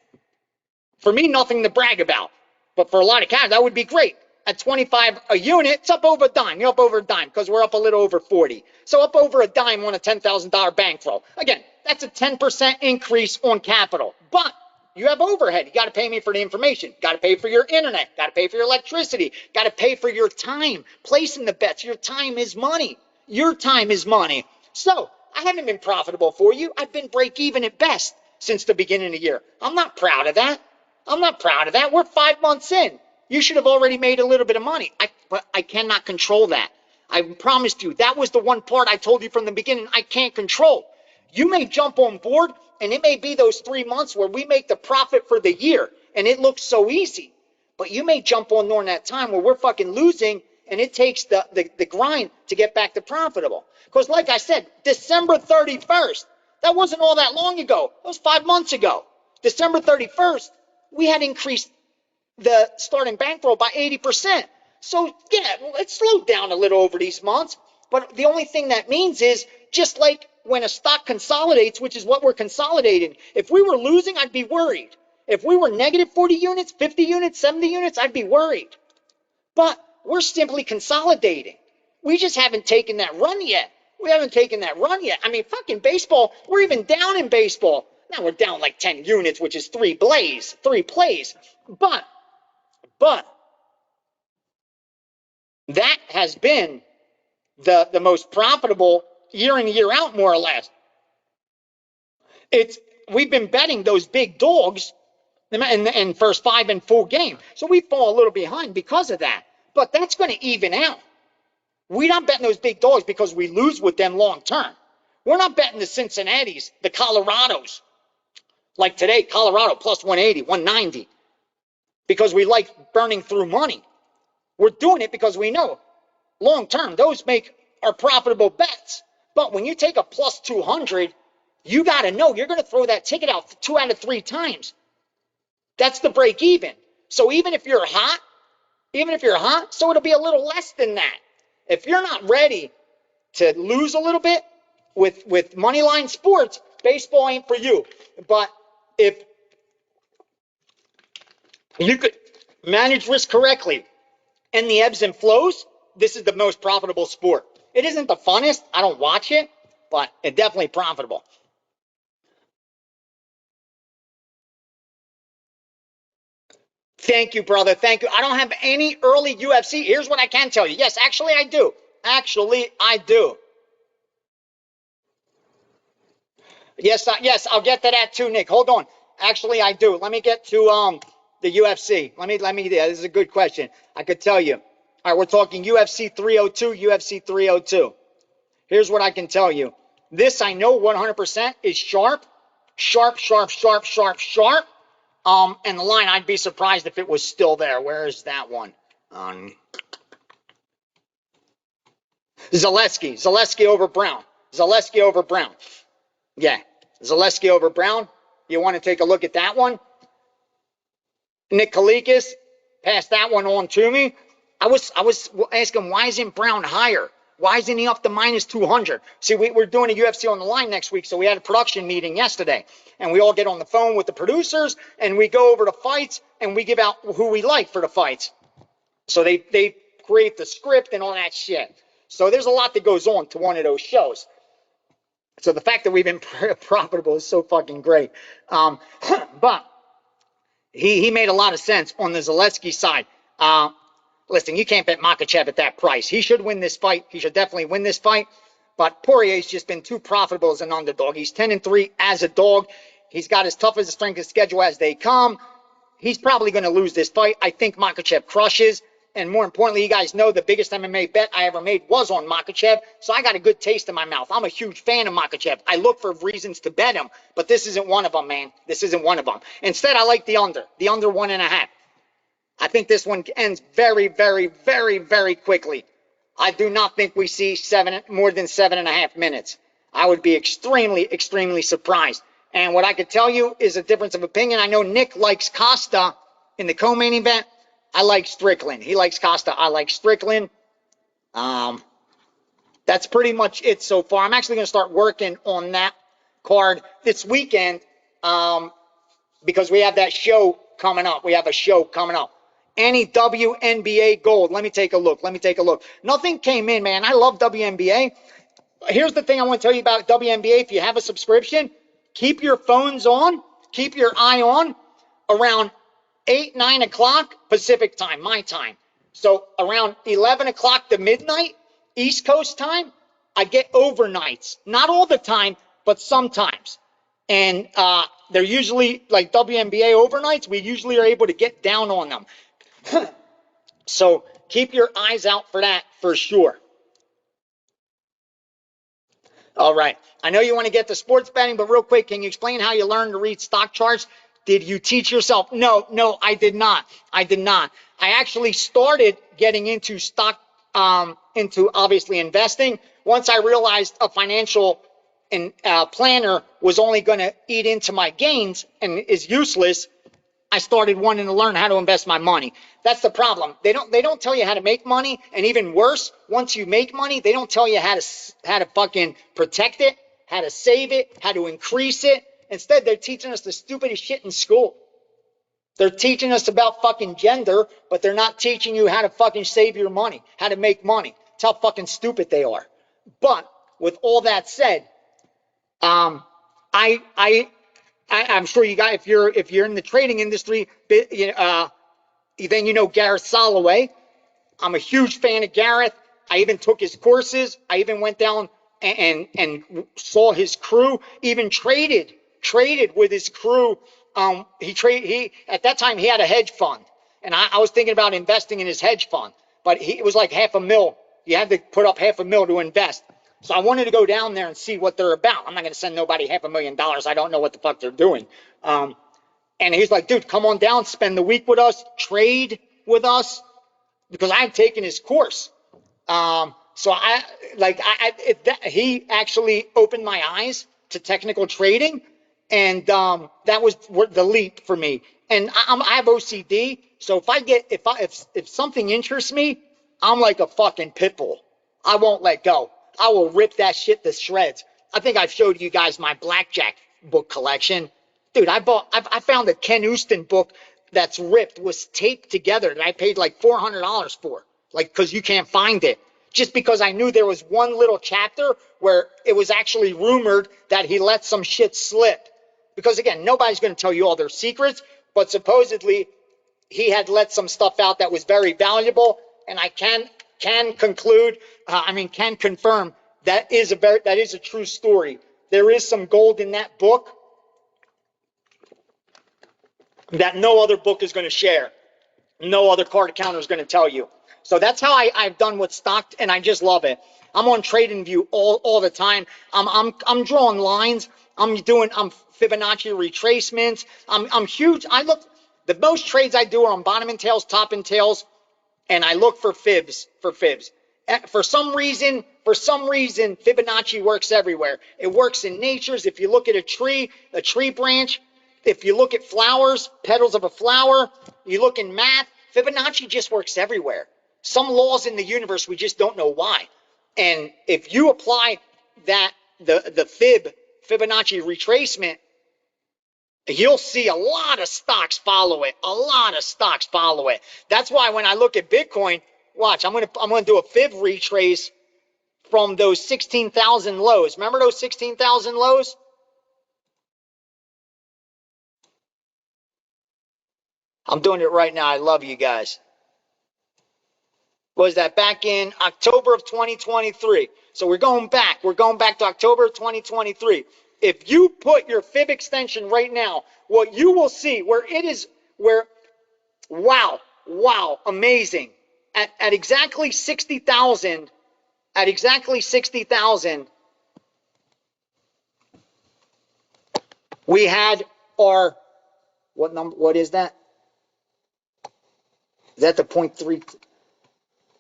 for me, nothing to brag about. But for a lot of cats, that would be great. At 25 a unit, it's up over a dime. You're up over a dime because we're up a little over 40. So up over a dime on a $10,000 bankroll. Again, that's a 10% increase on capital. But you have overhead. You got to pay me for the information. Got to pay for your internet. Got to pay for your electricity. Got to pay for your time. Placing the bets. Your time is money. Your time is money. So I haven't been profitable for you. I've been break even at best since the beginning of the year. I'm not proud of that. I'm not proud of that. We're 5 months in. You should have already made a little bit of money. But I cannot control that. I promised you. That was the one part I told you from the beginning I can't control. You may jump on board, and it may be those 3 months where we make the profit for the year, and it looks so easy. But you may jump on during that time where we're fucking losing, and it takes the grind to get back to profitable. Because like I said, December 31st, that wasn't all that long ago. That was 5 months ago. December 31st, we had increased the starting bankroll by 80%. So, yeah, let's slow down a little over these months. But the only thing that means is, just like when a stock consolidates, which is what we're consolidating, if we were losing, I'd be worried. If we were negative 40 units, 50 units, 70 units, I'd be worried. But we're simply consolidating. We just haven't taken that run yet. We haven't taken that run yet. I mean, fucking baseball, we're even down in baseball. Now we're down like 10 units, which is three plays. But that has been the most profitable year in, year out, more or less. We've been betting those big dogs in first 5 in full game. So we fall a little behind because of that. But that's going to even out. We're not betting those big dogs because we lose with them long term. We're not betting the Cincinnatis, the Colorados. Like today, Colorado plus 180, 190. Because we like burning through money. We're doing it because we know long term those are profitable bets. But when you take a plus 200, you got to know you're going to throw that ticket out 2 out of 3 times. That's the break even. So even if you're hot, so it'll be a little less than that. If you're not ready to lose a little bit with moneyline sports, baseball ain't for you. But if you could manage risk correctly and the ebbs and flows, this is the most profitable sport. It isn't the funnest. I don't watch it, but it's definitely profitable. Thank you, brother. Thank you. I don't have any early UFC. Here's what I can tell you. Yes, actually, I do. Yes, I'll get to that too, Nick. Hold on. Actually, I do. Let me get to the UFC. Yeah, this is a good question. I could tell you. All right, we're talking UFC 302, UFC 302. Here's what I can tell you. This I know 100% is sharp. And the line, I'd be surprised if it was still there. Where is that one? Zaleski over Brown. Yeah, Zaleski over Brown. You want to take a look at that one? Nick Kalikas passed that one on to me. I was asking, why isn't Brown higher? Why isn't he up to minus 200? See, we're doing a UFC on the line next week, so we had a production meeting yesterday. And we all get on the phone with the producers, and we go over the fights, and we give out who we like for the fights. So they create the script and all that shit. So there's a lot that goes on to one of those shows. So the fact that we've been profitable is so fucking great. But he made a lot of sense on the Zaleski side. Listen, you can't bet Makhachev at that price. He should win this fight. He should definitely win this fight. But Poirier's just been too profitable as an underdog. He's 10-3 as a dog. He's got as tough as a strength of schedule as they come. He's probably going to lose this fight. I think Makhachev crushes. And more importantly, you guys know the biggest MMA bet I ever made was on Makhachev. So I got a good taste in my mouth. I'm a huge fan of Makhachev. I look for reasons to bet him. But this isn't one of them, man. This isn't one of them. Instead, I like the under 1.5. I think this one ends very, very, very, very quickly. I do not think we see more than 7.5 minutes. I would be extremely, extremely surprised. And what I could tell you is a difference of opinion. I know Nick likes Costa in the co-main event, I like Strickland. He likes Costa. I like Strickland. That's pretty much it so far. I'm actually going to start working on that card this weekend because we have that show coming up. We have a show coming up. Any WNBA gold. Let me take a look. Nothing came in, man. I love WNBA. Here's the thing I want to tell you about WNBA. If you have a subscription, keep your phones on. Keep your eye on around 8, 9 o'clock Pacific time, my time. So around 11 o'clock to midnight, East Coast time, I get overnights. Not all the time, but sometimes. And they're usually like WNBA overnights. We usually are able to get down on them. So keep your eyes out for that for sure. All right. I know you want to get to sports betting, but real quick, can you explain how you learned to read stock charts? Did you teach yourself? No, I did not. I actually started getting into stock, into obviously investing once I realized a financial planner was only going to eat into my gains and is useless. I started wanting to learn how to invest my money. That's the problem. They don't tell you how to make money, and even worse, once you make money, they don't tell you how to fucking protect it, how to save it, how to increase it. Instead, they're teaching us the stupidest shit in school. They're teaching us about fucking gender, but they're not teaching you how to fucking save your money, how to make money. That's how fucking stupid they are. But with all that said, I'm sure you guys, if you're in the trading industry, then you know Gareth Soloway. I'm a huge fan of Gareth. I even took his courses. I even went down and saw his crew. Even traded with his crew. He at that time he had a hedge fund, and I was thinking about investing in his hedge fund, but it was like $500,000. You had to put up $500,000 to invest. So I wanted to go down there and see what they're about. I'm not going to send nobody $500,000. I don't know what the fuck they're doing. And he's like, dude, come on down, spend the week with us, trade with us, because I had taken his course. So he actually opened my eyes to technical trading, and that was the leap for me. And I have OCD, so if something interests me, I'm like a fucking pit bull. I won't let go. I will rip that shit to shreds. I think I've showed you guys my blackjack book collection. Dude, I found a Ken Houston book that's ripped, was taped together, that I paid like $400 for, like, because you can't find it. Just because I knew there was one little chapter where it was actually rumored that he let some shit slip. Because again, nobody's going to tell you all their secrets, but supposedly he had let some stuff out that was very valuable, and I can confirm that is a true story. There is some gold in that book that no other book is going to share. No other card counter is going to tell you. So that's how I've done with stock, and I just love it. I'm on TradingView all the time. I'm drawing lines. I'm Fibonacci retracements. I'm huge. The most trades I do are on bottom and tails, top and tails, and I look for fibs. For some reason, Fibonacci works everywhere. It works in natures. If you look at a tree branch, if you look at flowers, petals of a flower, you look in math, Fibonacci just works everywhere. Some laws in the universe, we just don't know why. And if you apply the Fibonacci retracement, you'll see a lot of stocks follow it. That's why when I look at Bitcoin, watch, I'm gonna do a fib retrace from those 16,000 lows. Remember those 16,000 lows? I'm doing it right now. I love you guys. Was that back in October of 2023? So we're going back. We're going back to October of 2023. If you put your fib extension right now, what you will see wow, amazing. At exactly 60,000, we had our, what number, what is that? Is that the 0.3?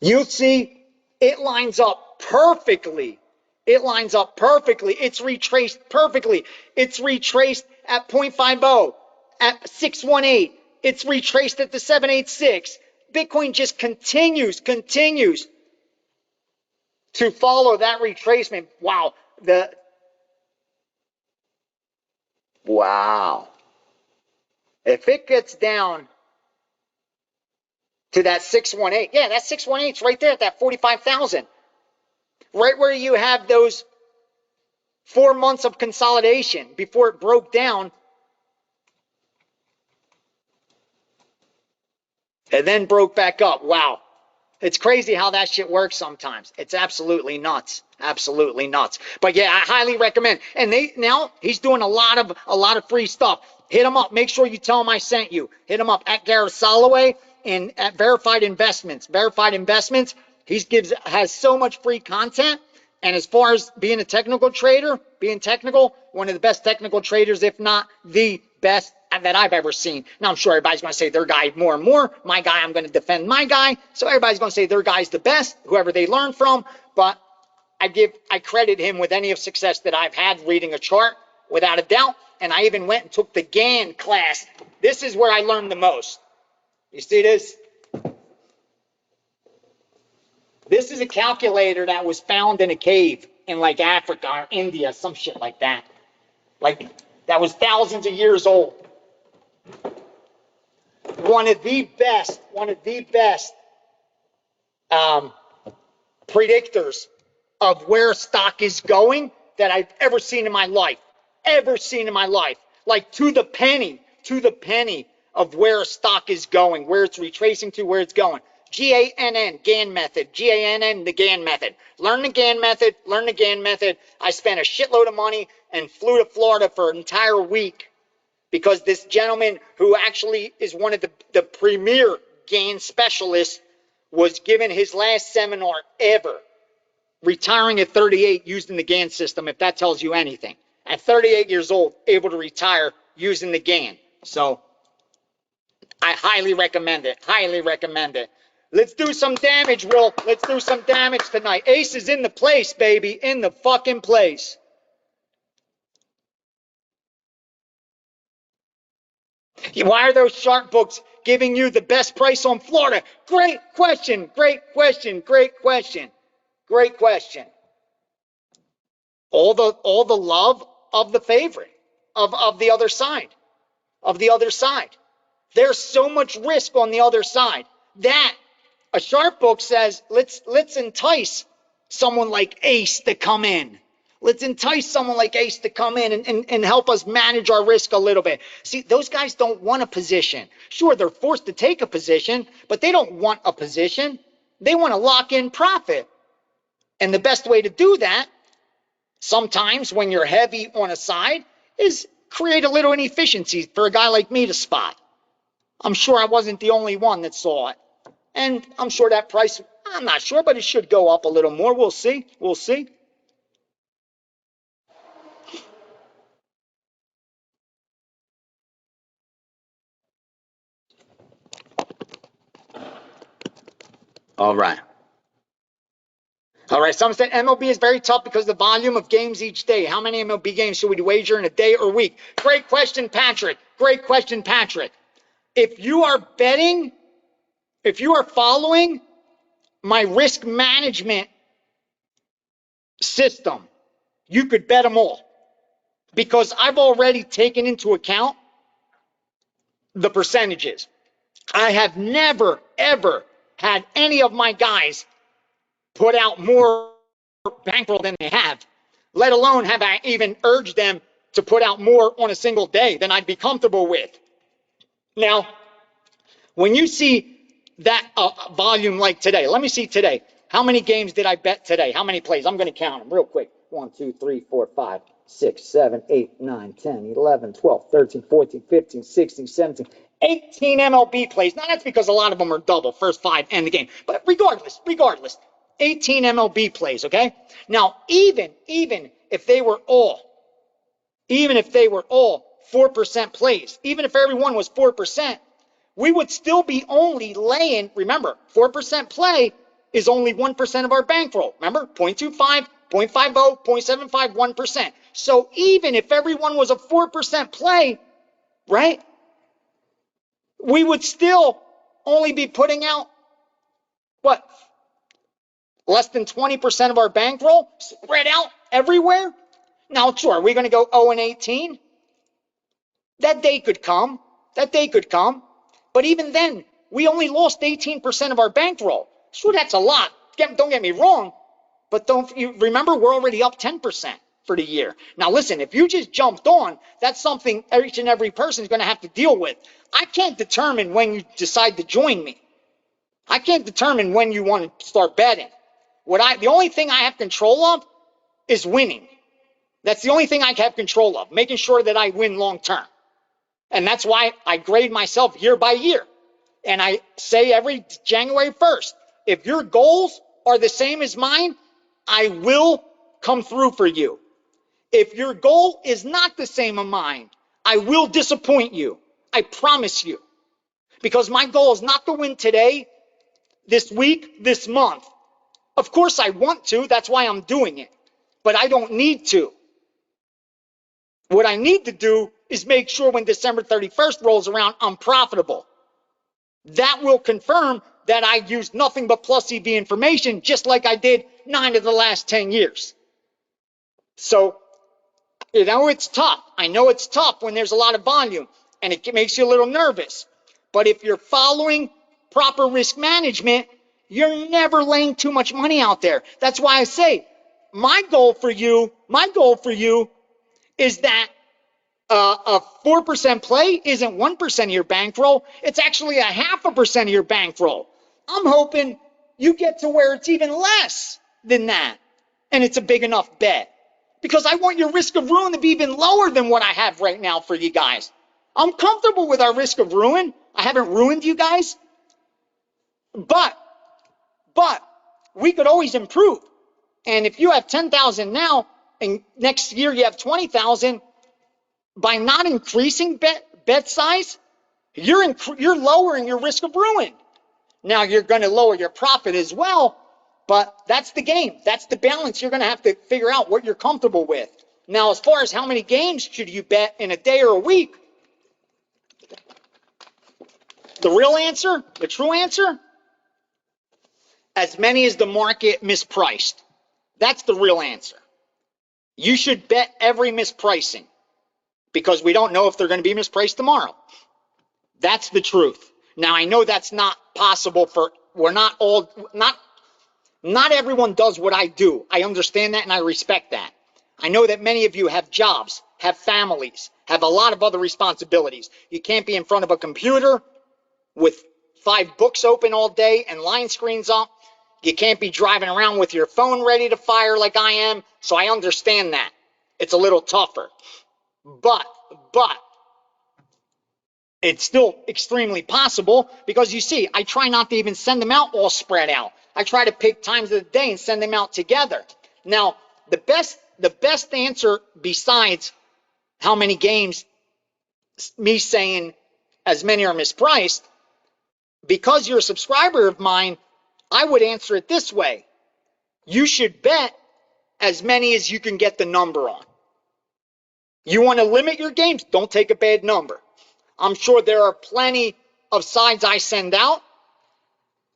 You see, it lines up perfectly. It's retraced perfectly. It's retraced at 0.50, at 618. It's retraced at the 786. Bitcoin just continues to follow that retracement. Wow. Wow. If it gets down to that 618, yeah, that 618 is right there at that 45,000. Right where you have those 4 months of consolidation before it broke down and then broke back up. Wow. It's crazy how that shit works sometimes. It's absolutely nuts. Absolutely nuts. But yeah, I highly recommend. And now he's doing a lot of free stuff. Hit him up. Make sure you tell him I sent you. Hit him up at Gareth Soloway and at Verified Investments. Verified Investments. Has so much free content. And as far as being a technical trader, one of the best technical traders, if not the best that I've ever seen. Now, I'm sure everybody's going to say their guy more and more. My guy, I'm going to defend my guy. So everybody's going to say their guy's the best, whoever they learn from. But I credit him with any of success that I've had reading a chart, without a doubt. And I even went and took the GAN class. This is where I learned the most. You see this? This is a calculator that was found in a cave in like Africa or India, some shit like that. Like, that was thousands of years old. One of the best predictors of where stock is going that I've ever seen in my life. Like to the penny of where a stock is going, where it's retracing to, where it's going. GANN, GAN method. GANN, the GAN method. Learn the GAN method. I spent a shitload of money and flew to Florida for an entire week because this gentleman, who actually is one of the premier GAN specialists, was given his last seminar ever, retiring at 38 using the GAN system, if that tells you anything. At 38 years old, able to retire using the GAN. So I highly recommend it. Let's do some damage, Will. Let's do some damage tonight. Ace is in the place, baby. In the fucking place. Why are those sharp books giving you the best price on Florida? Great question. All the love of the favorite, of the other side. There's so much risk on the other side that a sharp book says, let's entice someone like Ace to come in. And help us manage our risk a little bit. See, those guys don't want a position. Sure, they're forced to take a position, but they don't want a position. They want to lock in profit. And the best way to do that, sometimes when you're heavy on a side, is create a little inefficiency for a guy like me to spot. I'm sure I wasn't the only one that saw it. And I'm sure that price, I'm not sure, but it should go up a little more. We'll see. All right. Some said MLB is very tough because of the volume of games each day. How many MLB games should we wager in a day or week? Great question, Patrick. If you are betting, if you are following my risk management system, you could bet them all, because I've already taken into account the percentages. I have never, ever had any of my guys put out more bankroll than they have, let alone have I even urged them to put out more on a single day than I'd be comfortable with. Now, when you see that volume like today, let me see today. How many games did I bet today? How many plays? I'm going to count them real quick. 1, 2, 3, 4, 5, 6, 7, 8, 9, 10, 11, 12, 13, 14, 15, 16, 17, 18 MLB plays. Now, that's because a lot of them are double, first 5 end the game. But regardless, 18 MLB plays, okay? Now, even if they were all 4% plays, even if everyone was 4%, we would still be only laying, remember, 4% play is only 1% of our bankroll. Remember, 0.25, 0.50, 0.75, 1%. So even if everyone was a 4% play, right, we would still only be putting out, what, less than 20% of our bankroll spread out everywhere? Now, sure, are we going to go 0-18? That day could come. That day could come. But even then, we only lost 18% of our bankroll. Sure, that's a lot. Don't get me wrong. But don't you remember, we're already up 10% for the year. Now, listen, if you just jumped on, that's something each and every person is going to have to deal with. I can't determine when you decide to join me. I can't determine when you want to start betting. The only thing I have control of is winning. That's the only thing I have control of, making sure that I win long term. And that's why I grade myself year by year. And I say every January 1st, if your goals are the same as mine, I will come through for you. If your goal is not the same as mine, I will disappoint you. I promise you. Because my goal is not to win today, this week, this month. Of course I want to. That's why I'm doing it. But I don't need to. What I need to do is make sure when December 31st rolls around, I'm profitable. That will confirm that I used nothing but plus EV information, just like I did 9 of the last 10 years. So, it's tough. I know it's tough when there's a lot of volume, and it makes you a little nervous. But if you're following proper risk management, you're never laying too much money out there. That's why I say, my goal for you is that a 4% play isn't 1% of your bankroll. It's actually 0.5% of your bankroll. I'm hoping you get to where it's even less than that, and it's a big enough bet. Because I want your risk of ruin to be even lower than what I have right now for you guys. I'm comfortable with our risk of ruin. I haven't ruined you guys. But we could always improve. And if you have 10,000 now, and next year you have 20,000, by not increasing bet size, you're lowering your risk of ruin. Now you're going to lower your profit as well, but that's the game. That's the balance. You're going to have to figure out what you're comfortable with. Now, as far as how many games should you bet in a day or a week, the real answer, the true answer, as many as the market mispriced. That's the real answer. You should bet every mispricing, because we don't know if they're going to be mispriced tomorrow. That's the truth. Now, I know that's not possible not everyone does what I do. I understand that and I respect that. I know that many of you have jobs, have families, have a lot of other responsibilities. You can't be in front of a computer with 5 books open all day and line screens up. You can't be driving around with your phone ready to fire like I am. So I understand that. It's a little tougher. But it's still extremely possible, because you see, I try not to even send them out all spread out. I try to pick times of the day and send them out together. Now, the best answer besides how many games, me saying as many are mispriced, because you're a subscriber of mine, I would answer it this way. You should bet as many as you can get the number on. You want to limit your games? Don't take a bad number. I'm sure there are plenty of sides I send out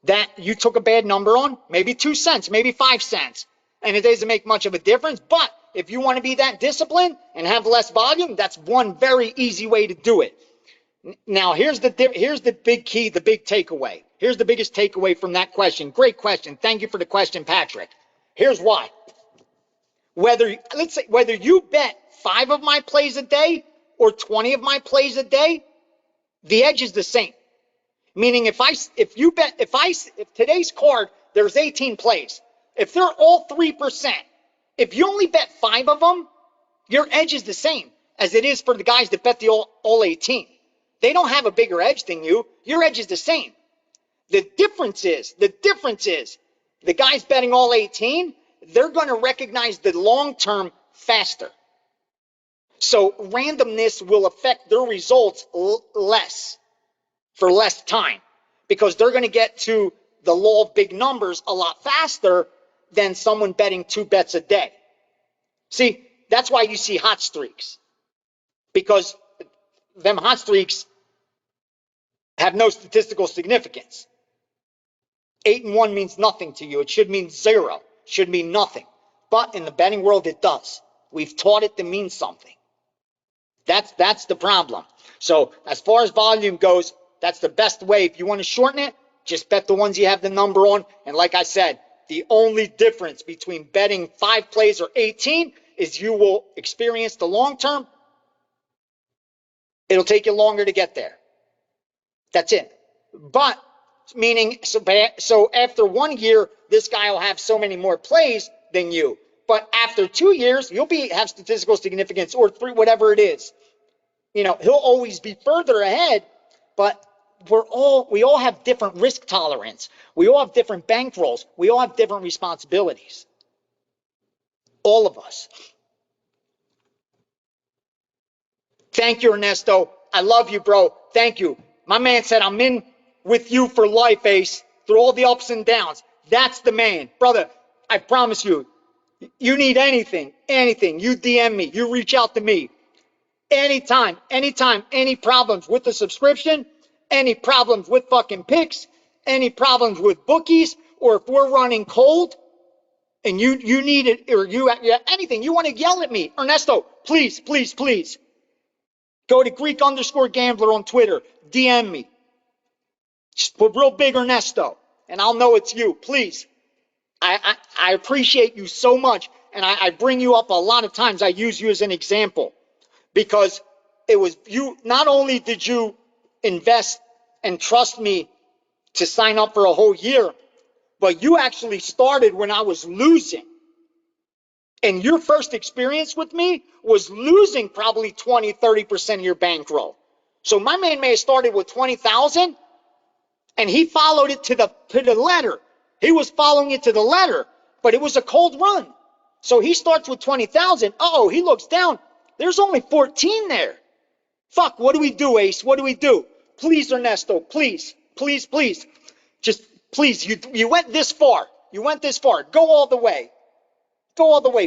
that you took a bad number on, maybe 2 cents, maybe 5 cents, and it doesn't make much of a difference. But if you want to be that disciplined and have less volume, that's one very easy way to do it. Now, here's the big key, the big takeaway. Here's the biggest takeaway from that question. Great question. Thank you for the question, Patrick. Here's why. Let's say whether you bet 5 of my plays a day or 20 of my plays a day, the edge is the same. Meaning if today's card, there's 18 plays. If they're all 3%, if you only bet 5 of them, your edge is the same as it is for the guys that bet the all 18. They don't have a bigger edge than you. Your edge is the same. The difference is the guys betting all 18, they're going to recognize the long term faster. So randomness will affect their results less for less time, because they're going to get to the law of big numbers a lot faster than someone betting 2 bets a day. See, that's why you see hot streaks, because them hot streaks have no statistical significance. 8-1 means nothing to you. It should mean 0. It should mean nothing. But in the betting world, it does. We've taught it to mean something. That's the problem. So as far as volume goes, that's the best way. If you want to shorten it, just bet the ones you have the number on. And like I said, the only difference between betting 5 plays or 18 is you will experience the long term. It'll take you longer to get there. That's it. But meaning, so after 1 year, this guy will have so many more plays than you. But after 2 years, you'll have statistical significance, or 3, whatever it is. You know, he'll always be further ahead, but we all have different risk tolerance. We all have different bankrolls. We all have different responsibilities. All of us. Thank you, Ernesto. I love you, bro. Thank you. My man said, I'm in with you for life, Ace, through all the ups and downs. That's the man. Brother, I promise you, you need anything, you DM me, you reach out to me. Anytime, any problems with the subscription, any problems with fucking picks, any problems with bookies, or if we're running cold and you need it, or you anything, you want to yell at me, Ernesto, please, go to Greek_gambler on Twitter, DM me. Just put real big Ernesto, and I'll know it's you, please. I appreciate you so much, and I bring you up a lot of times. I use you as an example. Because it was you, not only did you invest and trust me to sign up for a whole year, but you actually started when I was losing. And your first experience with me was losing probably 20, 30% of your bankroll. So my man may have started with 20,000 and he followed it to the letter. He was following it to the letter, but it was a cold run. So he starts with 20,000. Uh-oh, he looks down. There's only 14 there. Fuck, what do we do, Ace? What do we do? Please, Ernesto, please. Just, please, you went this far. Go all the way.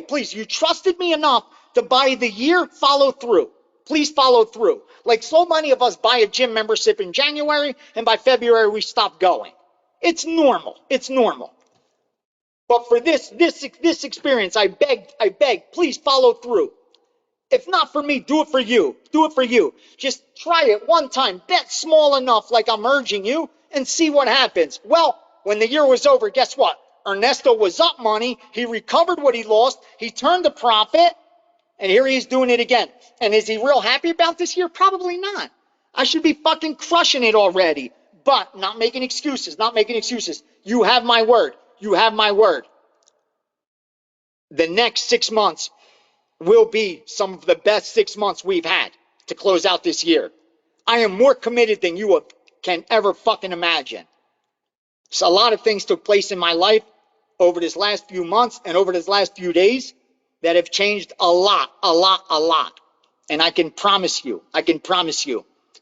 Please. You trusted me enough to buy the year. Follow through. Please follow through. Like so many of us buy a gym membership in January, and by February we stop going. It's normal. But for this experience, I beg, please follow through. If not for me, do it for you. Just try it one time. Bet small enough like I'm urging you and see what happens. Well, when the year was over, guess what? Ernesto was up money. He recovered what he lost. He turned a profit. And here he is doing it again. And is he real happy about this year? Probably not. I should be fucking crushing it already. But not making excuses. You have my word. The next 6 months will be some of the best 6 months we've had to close out this year. I am more committed than you can ever fucking imagine. So a lot of things took place in my life over this last few months and over this last few days that have changed a lot. And I can promise you,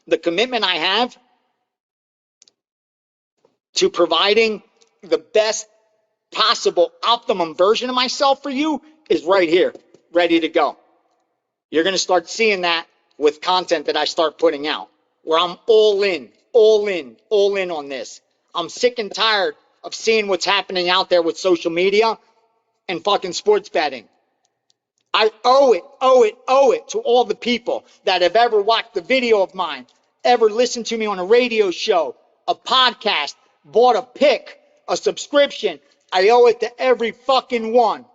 the commitment I have to providing the best possible optimum version of myself for you is right here, ready to go. You're going to start seeing that with content that I start putting out, where I'm all in on this. I'm sick and tired of seeing what's happening out there with social media and fucking sports betting. I owe it to all the people that have ever watched the video of mine, ever listened to me on a radio show, a podcast, bought a pick, a subscription. I owe it to every fucking one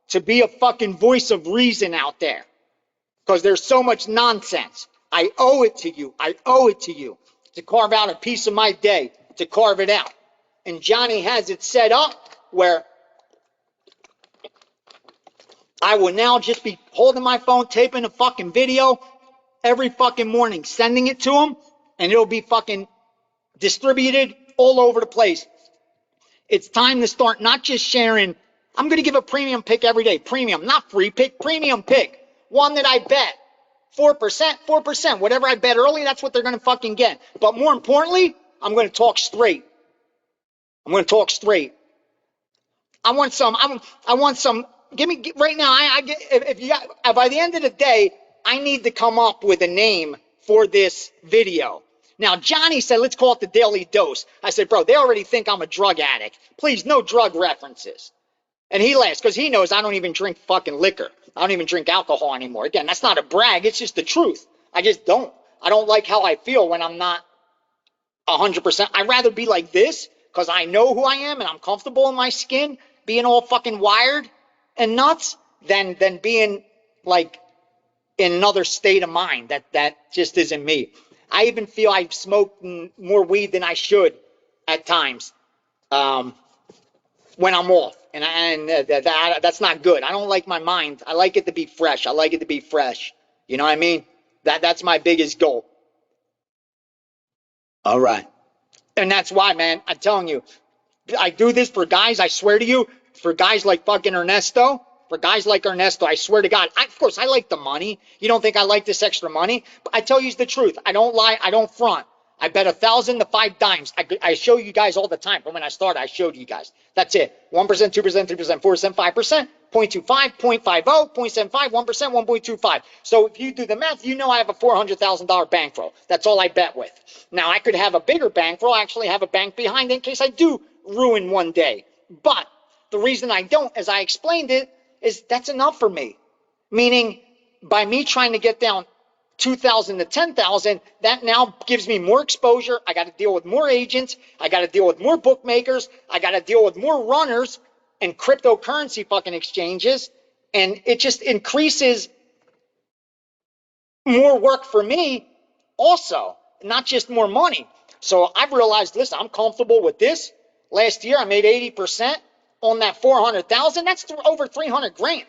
to be a fucking voice of reason out there. Because there's so much nonsense. I owe it to you to carve out a piece of my day, to carve it out. And Gianni has it set up where I will now just be holding my phone, taping a fucking video every fucking morning, sending it to him, and it'll be fucking distributed all over the place. It's time to start not just sharing. I'm going to give a premium pick every day. Premium, not free pick, premium pick. One that I bet. 4%. Whatever I bet early, that's what they're going to fucking get. But more importantly, I'm going to talk straight. I want some. Give me right now. If you got, by the end of the day, I need to come up with a name for this video. Now, Johnny said, let's call it the daily dose. I said, bro, they already think I'm a drug addict. Please, no drug references. And he laughs because he knows I don't even drink fucking liquor. I don't even drink alcohol anymore. Again, that's not a brag. It's just the truth. I just don't. I don't like how I feel when I'm not 100%. I'd rather be like this because I know who I am and I'm comfortable in my skin, being all fucking wired and nuts, than being like in another state of mind. That just isn't me. I even feel I smoke more weed than I should at times when I'm off, and that's not good. I don't like my mind. I like it to be fresh. I like it to be fresh. You know what I mean? That's my biggest goal. All right. And that's why, man, I'm telling you, I do this for guys, I swear to you, for guys like fucking Ernesto, I swear to God, of course, I like the money. You don't think I like this extra money? But I tell you the truth. I don't lie. I don't front. I bet 1,000 to 5 dimes. I show you guys all the time. From when I started, I showed you guys. That's it. 1%, 2%, 3%, 4%, 5%, 0.25, 0.50, 0.75, 1%, 1.25. So if you do the math, you know I have a $400,000 bankroll. That's all I bet with. Now, I could have a bigger bankroll, actually have a bank behind it in case I do ruin one day. But the reason I don't, as I explained it, is that's enough for me. Meaning, by me trying to get down 2,000 to 10,000, that now gives me more exposure. I got to deal with more agents. I got to deal with more bookmakers. I got to deal with more runners and cryptocurrency fucking exchanges. And it just increases more work for me also, not just more money. So I've realized, listen, I'm comfortable with this. Last year, I made 80% on that 400,000. That's over 300 grand.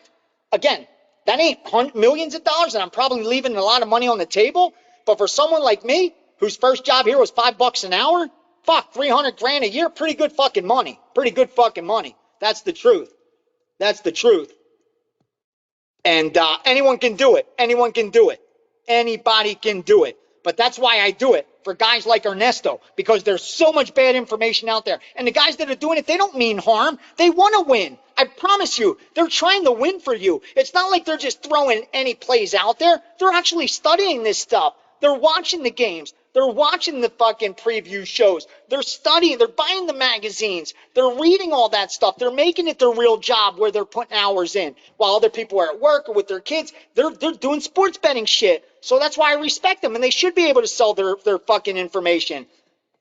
Again, that ain't millions of dollars, and I'm probably leaving a lot of money on the table. But for someone like me, whose first job here was $5 an hour, fuck, 300 grand a year, pretty good fucking money. Pretty good fucking money. That's the truth. That's the truth. And anyone can do it. Anyone can do it. Anybody can do it. But that's why I do it for guys like Ernesto, because there's so much bad information out there. And the guys that are doing it, they don't mean harm. They want to win. I promise you, they're trying to win for you. It's not like they're just throwing any plays out there. They're actually studying this stuff. They're watching the games. They're watching the fucking preview shows. They're studying. They're buying the magazines. They're reading all that stuff. They're making it their real job where they're putting hours in. While other people are at work or with their kids, they're doing sports betting shit. So that's why I respect them, and they should be able to sell their fucking information.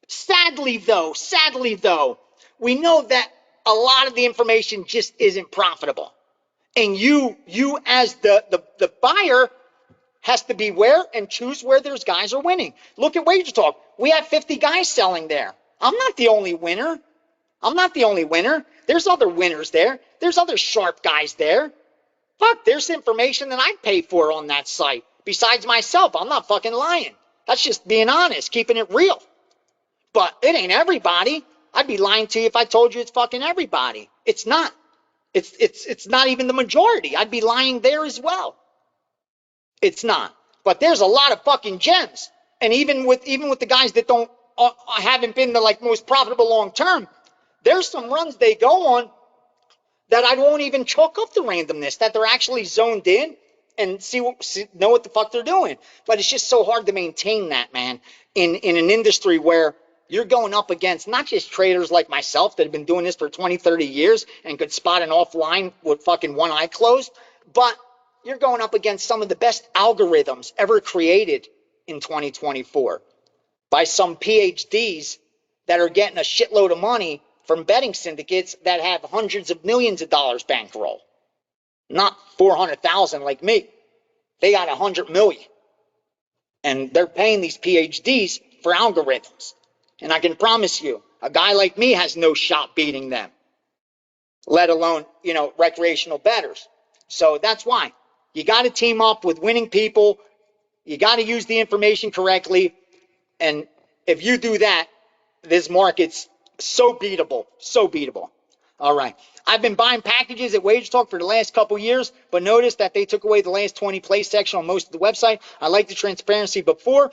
Sadly, though, we know that a lot of the information just isn't profitable. And you as the buyer has to beware and choose where those guys are winning. Look at Wager Talk. We have 50 guys selling there. I'm not the only winner. There's other winners there. There's other sharp guys there. Fuck, there's information that I pay for on that site. Besides myself, I'm not fucking lying. That's just being honest, keeping it real. But it ain't everybody. I'd be lying to you if I told you it's fucking everybody. It's not. It's not even the majority. I'd be lying there as well. It's not. But there's a lot of fucking gems. And even with the guys that haven't been the like most profitable long term, there's some runs they go on that I won't even chalk up the randomness, that they're actually zoned in and know what the fuck they're doing. But it's just so hard to maintain that, man, in an industry where you're going up against not just traders like myself that have been doing this for 20, 30 years and could spot an offline with fucking one eye closed, but you're going up against some of the best algorithms ever created in 2024 by some PhDs that are getting a shitload of money from betting syndicates that have hundreds of millions of dollars bankroll. Not 400,000 like me. They got 100 million. And they're paying these PhDs for algorithms. And I can promise you, a guy like me has no shot beating them, let alone, recreational bettors. So that's why you got to team up with winning people. You got to use the information correctly. And if you do that, this market's so beatable, so beatable. All right. I've been buying packages at Wager Talk for the last couple years, but notice that they took away the last 20 play section on most of the website. I liked the transparency before,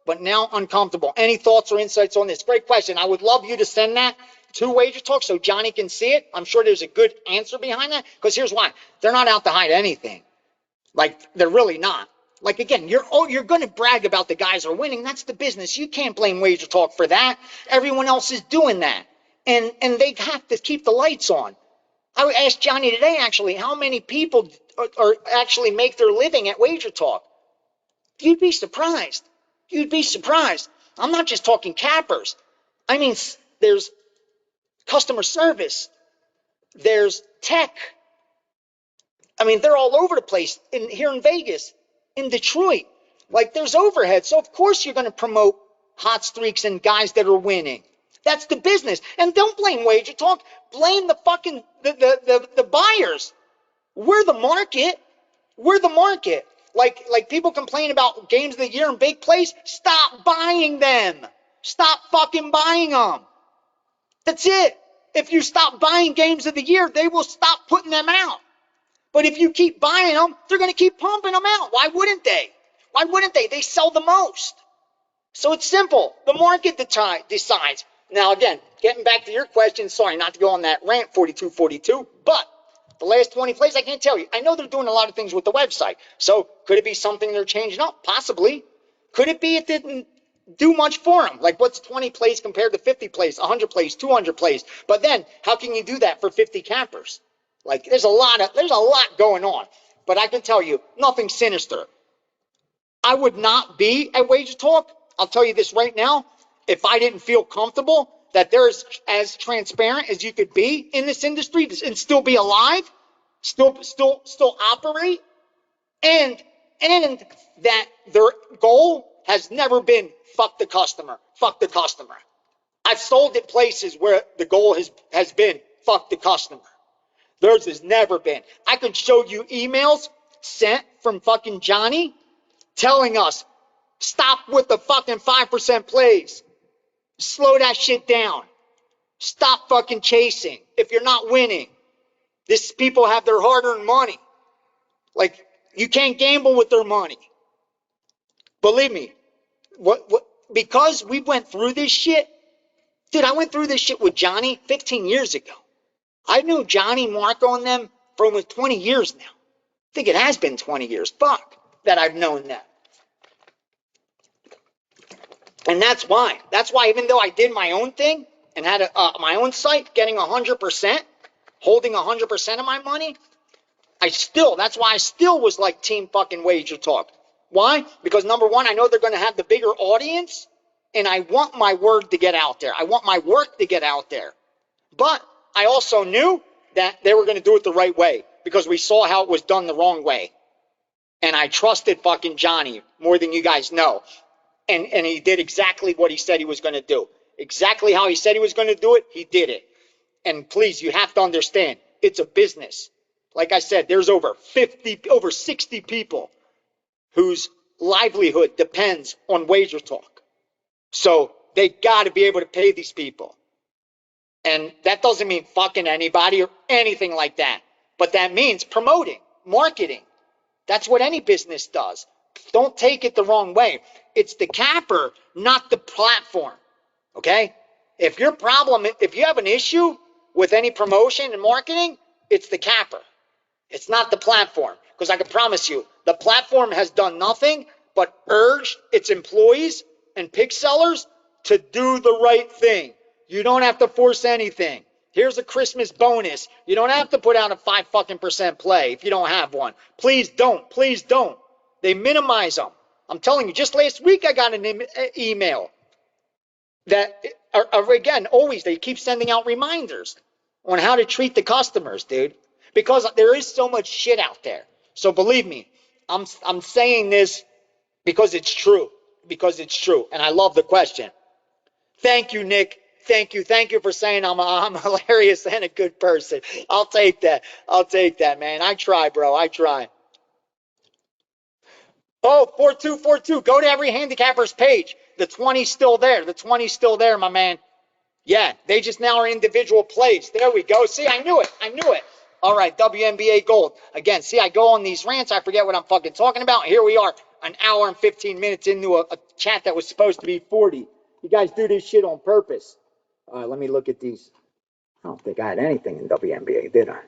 but now uncomfortable. Any thoughts or insights on this? Great question. I would love you to send that to Wager Talk so Johnny can see it. I'm sure there's a good answer behind that, because here's why. They're not out to hide anything. Like, they're really not. Like, again, you're going to brag about the guys are winning. That's the business. You can't blame Wager Talk for that. Everyone else is doing that. And they have to keep the lights on. I asked Gianni today, actually, how many people are actually make their living at Wager Talk. You'd be surprised. You'd be surprised. I'm not just talking cappers. I mean, there's customer service. There's tech. I mean, they're all over the place here in Vegas, in Detroit. Like, there's overhead. So, of course, you're going to promote hot streaks and guys that are winning. That's the business. And don't blame Wager Talk. Blame the fucking the buyers. We're the market. We're the market. Like people complain about games of the year and big plays. Stop buying them. Stop fucking buying them. That's it. If you stop buying games of the year, they will stop putting them out. But if you keep buying them, they're going to keep pumping them out. Why wouldn't they? Why wouldn't they? They sell the most. So it's simple. The market decides. Now, again, getting back to your question, sorry not to go on that rant, 4242, but the last 20 plays, I can't tell you. I know they're doing a lot of things with the website. So could it be something they're changing up? Possibly. Could it be it didn't do much for them? Like, what's 20 plays compared to 50 plays, 100 plays, 200 plays? But then how can you do that for 50 cappers? Like, there's a lot going on. But I can tell you, nothing sinister. I would not be at Wager Talk. I'll tell you this right now. If I didn't feel comfortable that they're as transparent as you could be in this industry and still be alive, still operate, and that their goal has never been fuck the customer, fuck the customer. I've sold at places where the goal has been fuck the customer. Theirs has never been. I could show you emails sent from fucking Gianni telling us, stop with the fucking 5% plays. Slow that shit down. Stop fucking chasing if you're not winning. These people have their hard-earned money. Like, you can't gamble with their money. Believe me, because we went through this shit. Dude, I went through this shit with Gianni 15 years ago. I knew Gianni, Marco, and them for almost 20 years now. I think it has been 20 years. Fuck, that I've known them. And that's why. That's why even though I did my own thing and had my own site, getting 100%, holding 100% of my money, that's why I still was like Team fucking Wager Talk. Why? Because number one, I know they're going to have the bigger audience, and I want my word to get out there. I want my work to get out there. But I also knew that they were going to do it the right way because we saw how it was done the wrong way. And I trusted fucking Gianni more than you guys know. And he did exactly what he said he was going to do. Exactly how he said he was going to do it, he did it. And please, you have to understand, it's a business. Like I said, there's over 60 people whose livelihood depends on Wager Talk. So they got to be able to pay these people. And that doesn't mean fucking anybody or anything like that. But that means promoting, marketing. That's what any business does. Don't take it the wrong way. It's the capper, not the platform. Okay? If you have an issue with any promotion and marketing, it's the capper. It's not the platform. Because I can promise you, the platform has done nothing but urge its employees and pick sellers to do the right thing. You don't have to force anything. Here's a Christmas bonus. You don't have to put out a 5% play if you don't have one. Please don't. Please don't. They minimize them. I'm telling you, just last week I got an email that, again, always they keep sending out reminders on how to treat the customers, dude, because there is so much shit out there. So believe me, I'm saying this because it's true, and I love the question. Thank you, Nick. Thank you for saying I'm hilarious and a good person. I'll take that, man. I try, bro. I try. Oh, 4242. Go to every handicapper's page. The 20's still there. The 20's still there, my man. Yeah, they just now are individual plays. There we go. See, I knew it. All right, WNBA Gold. Again, see, I go on these rants. I forget what I'm fucking talking about. Here we are, an hour and 15 minutes into a chat that was supposed to be 40. You guys do this shit on purpose. Let me look at these. I don't think I had anything in WNBA, did I?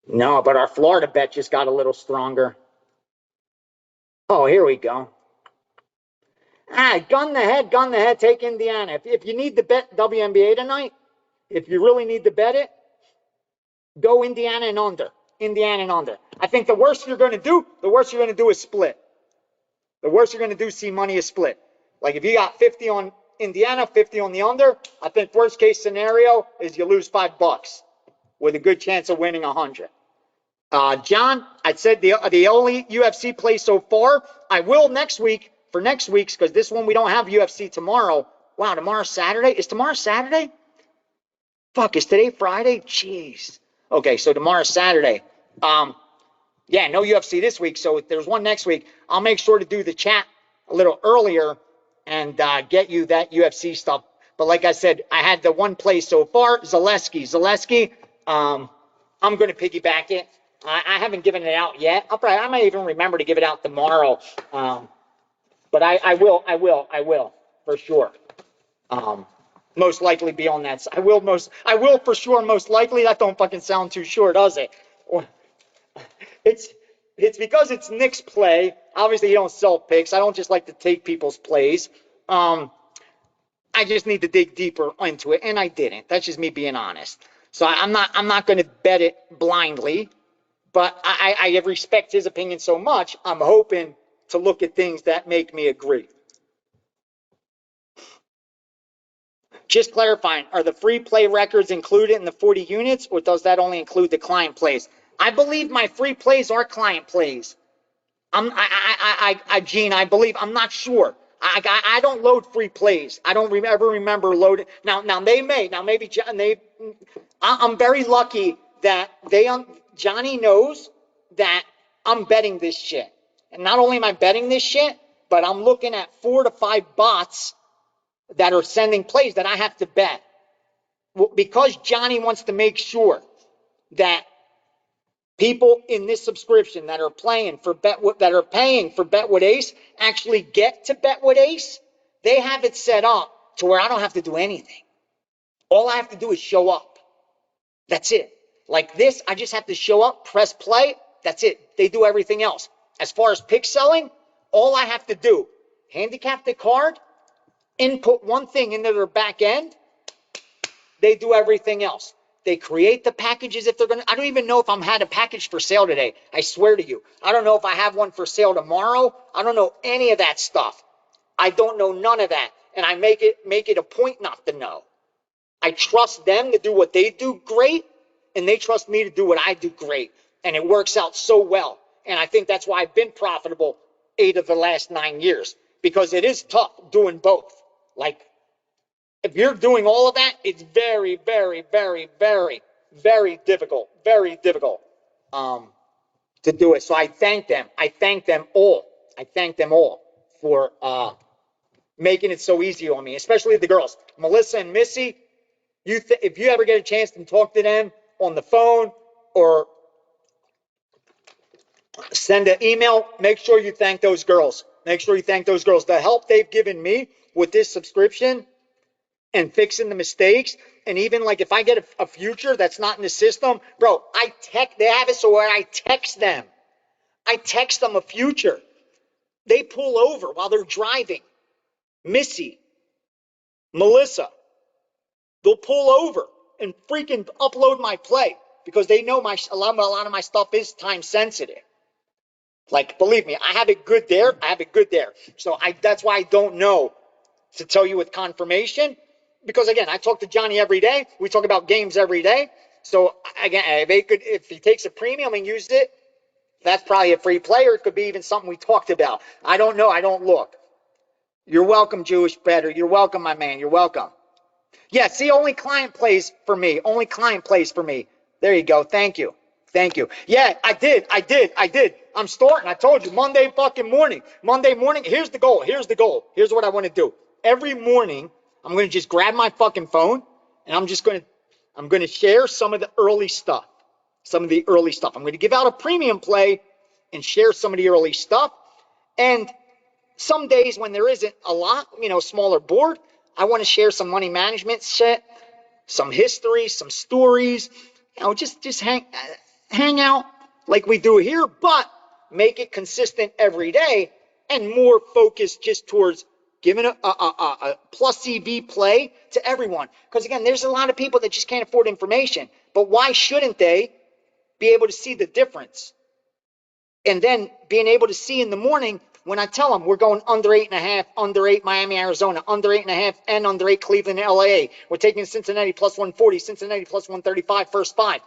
No, but our Florida bet just got a little stronger. Oh, here we go. Gun the head, take Indiana. If you need to bet WNBA tonight, if you really need to bet it, go Indiana and under. Indiana and under. I think the worst you're going to do is split. The worst you're going to do, see money is split. Like if you got 50 on Indiana, 50 on the under, I think worst case scenario is you lose $5 with a good chance of winning 100. John, I said the only UFC play so far. I will next week for next week's because this one we don't have UFC tomorrow. Wow, tomorrow's Saturday. Is tomorrow Saturday? Fuck, is today Friday? Jeez. Okay, so tomorrow's Saturday. Yeah, no UFC this week. So if there's one next week, I'll make sure to do the chat a little earlier and get you that UFC stuff. But like I said, I had the one play so far, Zaleski. I'm going to piggyback it. I haven't given it out yet. I might even remember to give it out tomorrow. But I will for sure. Most likely be on that. I will for sure. Most likely. That don't fucking sound too sure, does it? It's because it's Nick's play. Obviously, you don't sell picks. I don't just like to take people's plays. I just need to dig deeper into it, and I didn't. That's just me being honest. So I'm not going to bet it blindly, but I respect his opinion so much. I'm hoping to look at things that make me agree. Just clarifying, are the free play records included in the 40 units, or does that only include the client plays? I believe my free plays are client plays. Gene, I believe. I'm not sure. I don't load free plays. I don't ever remember loading. Now they may. Now maybe I'm very lucky that Johnny knows that I'm betting this shit. And not only am I betting this shit, but I'm looking at 4 to 5 bots that are sending plays that I have to bet. Well, because Johnny wants to make sure that people in this subscription that are paying for Bet with Ace actually get to Bet with Ace, they have it set up to where I don't have to do anything. All I have to do is show up. That's it. Like this, I just have to show up, press play. That's it. They do everything else. As far as pick selling, all I have to do, handicap the card, input one thing into their back end, they do everything else. They create the packages if they're going to. I don't even know if I'm had a package for sale today. I swear to you. I don't know if I have one for sale tomorrow. I don't know any of that stuff. I don't know none of that. And I make it a point not to know. I trust them to do what they do great, and they trust me to do what I do great. And it works out so well. And I think that's why I've been profitable 8 of the last 9 years. Because it is tough doing both. Like, if you're doing all of that, it's very, very, very, very, very difficult. Very difficult to do it. So I thank them. I thank them all. I thank them all for making it so easy on me, especially the girls. Melissa and Missy, if you ever get a chance to talk to them on the phone or send an email, make sure you thank those girls. Make sure you thank those girls. The help they've given me with this subscription and fixing the mistakes. And even like if I get a future that's not in the system, bro, they have it so where I text them. I text them a future. They pull over while they're driving. Missy, Melissa, they'll pull over and freaking upload my play because they know a lot of my stuff is time sensitive. Like, believe me, I have it good there. I have it good there. So that's why I don't know to tell you with confirmation. Because again, I talk to Johnny every day. We talk about games every day. So again, if he takes a premium and used it, that's probably a free play, or it could be even something we talked about. I don't know. I don't look. You're welcome, Jewish Better. You're welcome, my man. You're welcome. Yeah, see, only client plays for me. Only client plays for me. There you go. Thank you. Thank you. Yeah, I did. I'm starting. I told you, Monday fucking morning. Monday morning. Here's the goal. Here's what I want to do. Every morning, I'm going to just grab my fucking phone, and I'm going to share some of the early stuff. I'm going to give out a premium play and share some of the early stuff. And some days when there isn't a lot, smaller board, I want to share some money management shit, some history, some stories, just hang. hangout like we do here, but make it consistent every day and more focused just towards giving a plus EV play to everyone. Because again, there's a lot of people that just can't afford information. But why shouldn't they be able to see the difference? And then being able to see in the morning when I tell them we're going under 8.5, under 8 Miami, Arizona, under 8.5, and under 8 Cleveland, LA. We're taking Cincinnati plus 140, Cincinnati plus 135, first 5.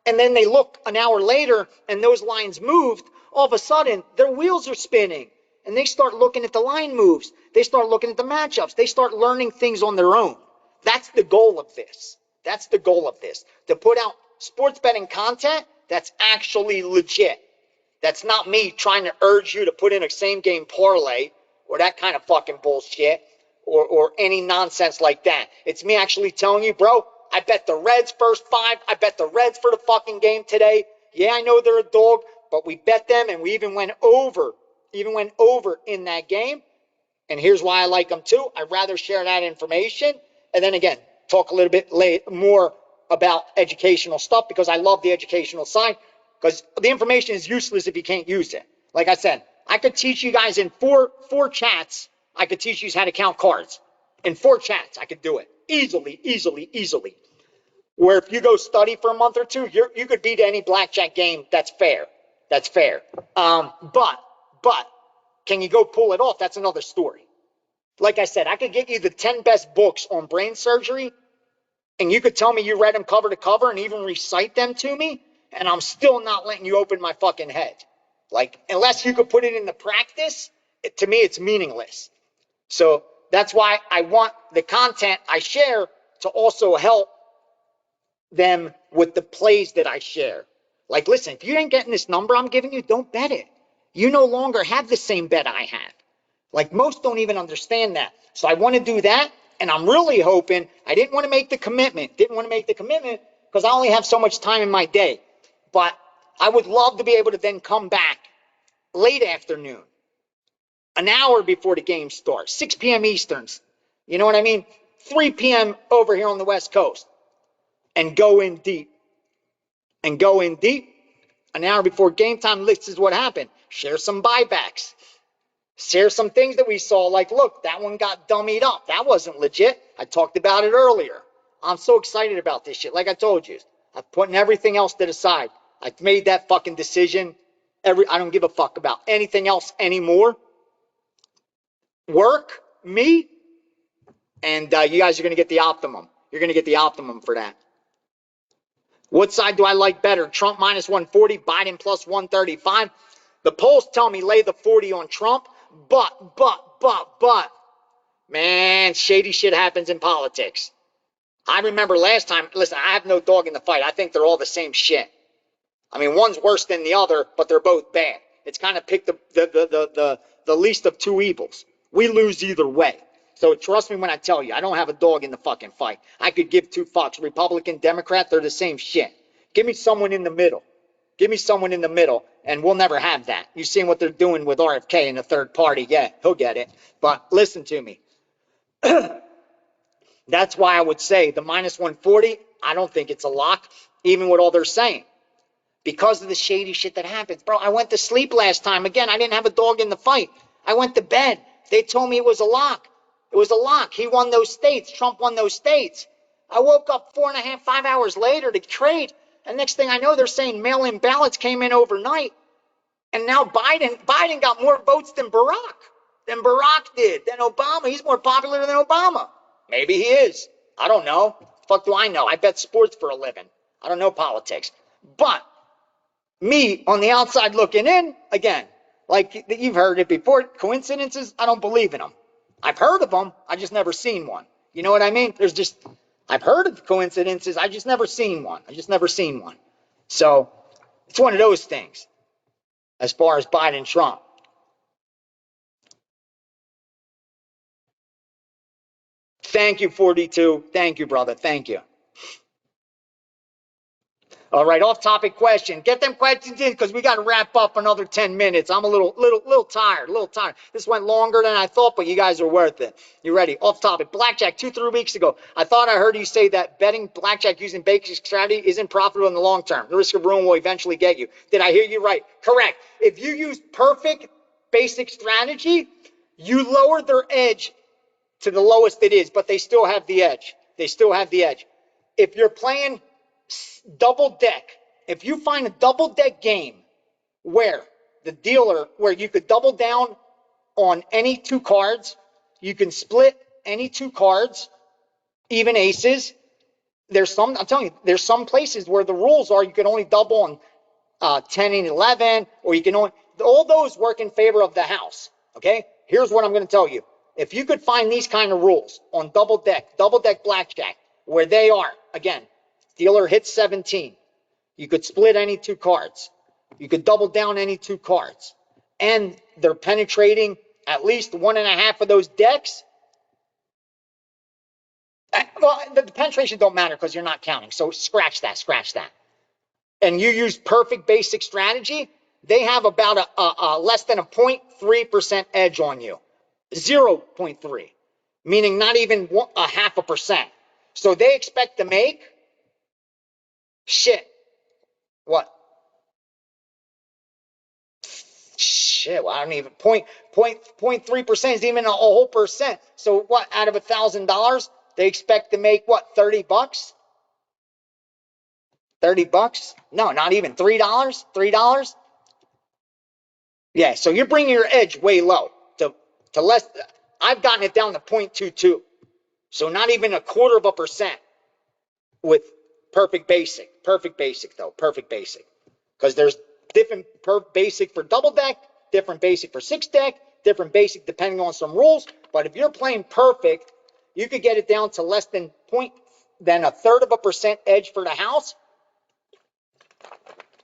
And then they look an hour later and those lines moved. All of a sudden, their wheels are spinning. And they start looking at the line moves. They start looking at the matchups. They start learning things on their own. That's the goal of this. That's the goal of this. To put out sports betting content that's actually legit. That's not me trying to urge you to put in a same game parlay or that kind of fucking bullshit or any nonsense like that. It's me actually telling you, bro, I bet the Reds first 5. I bet the Reds for the fucking game today. Yeah, I know they're a dog, but we bet them and we even went over in that game. And here's why I like them too. I'd rather share that information and then again, talk a little bit more about educational stuff because I love the educational side. Because the information is useless if you can't use it. Like I said, I could teach you guys in four chats. I could teach you how to count cards. In 4 chats, I could do it. Easily. Where if you go study for a month or two, you could beat any blackjack game. That's fair. But can you go pull it off? That's another story. Like I said, I could get you the 10 best books on brain surgery. And you could tell me you read them cover to cover and even recite them to me. And I'm still not letting you open my fucking head. Like, unless you could put it into practice, to me, it's meaningless. So that's why I want the content I share to also help them with the plays that I share. Like, listen, if you ain't getting this number I'm giving you, don't bet it. You no longer have the same bet I have. Like, most don't even understand that. So I want to do that. And I'm really hoping, I didn't want to make the commitment because I only have so much time in my day. But I would love to be able to then come back late afternoon, an hour before the game starts, 6 p.m. Easterns. You know what I mean? 3 p.m. over here on the West Coast. And go in deep. An hour before game time, this is what happened. Share some buybacks. Share some things that we saw. Like, look, that one got dummied up. That wasn't legit. I talked about it earlier. I'm so excited about this shit. Like I told you, I'm putting everything else to the side. I've made that fucking decision. I don't give a fuck about anything else anymore. Work, me, and you guys are going to get the optimum. You're going to get the optimum for that. What side do I like better? Trump minus 140, Biden plus 135. The polls tell me lay the 40 on Trump, but, man, shady shit happens in politics. I remember last time, listen, I have no dog in the fight. I think they're all the same shit. I mean, one's worse than the other, but they're both bad. It's kind of pick the least of two evils. We lose either way. So trust me when I tell you, I don't have a dog in the fucking fight. I could give 2 fucks. Republican, Democrat, they're the same shit. Give me someone in the middle. And we'll never have that. You've seen what they're doing with RFK and the third party. Yeah, he'll get it. But listen to me. That's why I would say the minus 140, I don't think it's a lock, even with all they're saying. Because of the shady shit that happens. Bro, I went to sleep last time. Again, I didn't have a dog in the fight. I went to bed. They told me it was a lock. It was a lock. He won those states. Trump won those states. I woke up 4.5, 5 hours later to trade. And next thing I know, they're saying mail-in ballots came in overnight. And now Biden got more votes than Barack did, than Obama. He's more popular than Obama. Maybe he is. I don't know. Fuck do I know? I bet sports for a living. I don't know politics. But me on the outside looking in, again, like you've heard it before, coincidences, I don't believe in them. I've heard of them, I just never seen one. You know what I mean? I've heard of coincidences, I just never seen one. So it's one of those things as far as Biden and Trump. Thank you, 42. Thank you, brother. Thank you. All right, off-topic question. Get them questions in because we got to wrap up another 10 minutes. I'm a little tired, This went longer than I thought, but you guys are worth it. You ready? Off-topic. Blackjack, 2-3 weeks ago. I thought I heard you say that betting blackjack using basic strategy isn't profitable in the long term. The risk of ruin will eventually get you. Did I hear you right? Correct. If you use perfect basic strategy, you lower their edge to the lowest it is, but they still have the edge. If you're playing double deck, if you find a double deck game where you could double down on any two cards, you can split any two cards, even aces. I'm telling you, there's some places where the rules are you can only double on 10 and 11, or you can only, all those work in favor of the house. Okay, here's what I'm going to tell you. If you could find these kind of rules on double deck blackjack, where they are, again, dealer hits 17. You could split any two cards. You could double down any two cards. And they're penetrating at least 1.5 of those decks. Well, the penetration don't matter because you're not counting. So scratch that. And you use perfect basic strategy, they have about a less than a 0.3% edge on you. 0.3, meaning not even 0.5%. So they expect to make what? Well, I don't even 0.3% is even a whole percent. So what? Out of $1,000, they expect to make what? $30? $30? No, not even $3. $3. Yeah. So you're bringing your edge way low to less. I've gotten it down to 0.22. So not even 0.25% with perfect basic. Perfect basic. Because there's different basic for double deck, different basic for six deck, different basic depending on some rules. But if you're playing perfect, you could get it down to less than 0.33% edge for the house.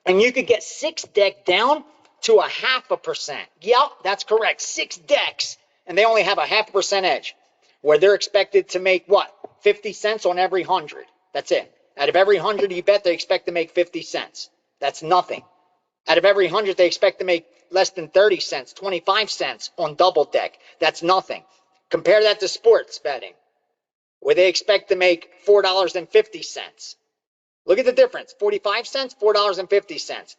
And you could get six deck down to 0.5%. Yep, that's correct. Six decks. And they only have 0.5% edge. Where they're expected to make what? 50 cents on every 100. That's it. Out of every 100 you bet, they expect to make 50 cents. That's nothing. Out of every 100, they expect to make less than 30 cents, 25 cents on double deck. That's nothing. Compare that to sports betting, where they expect to make $4.50. Look at the difference. 45 cents, $4.50.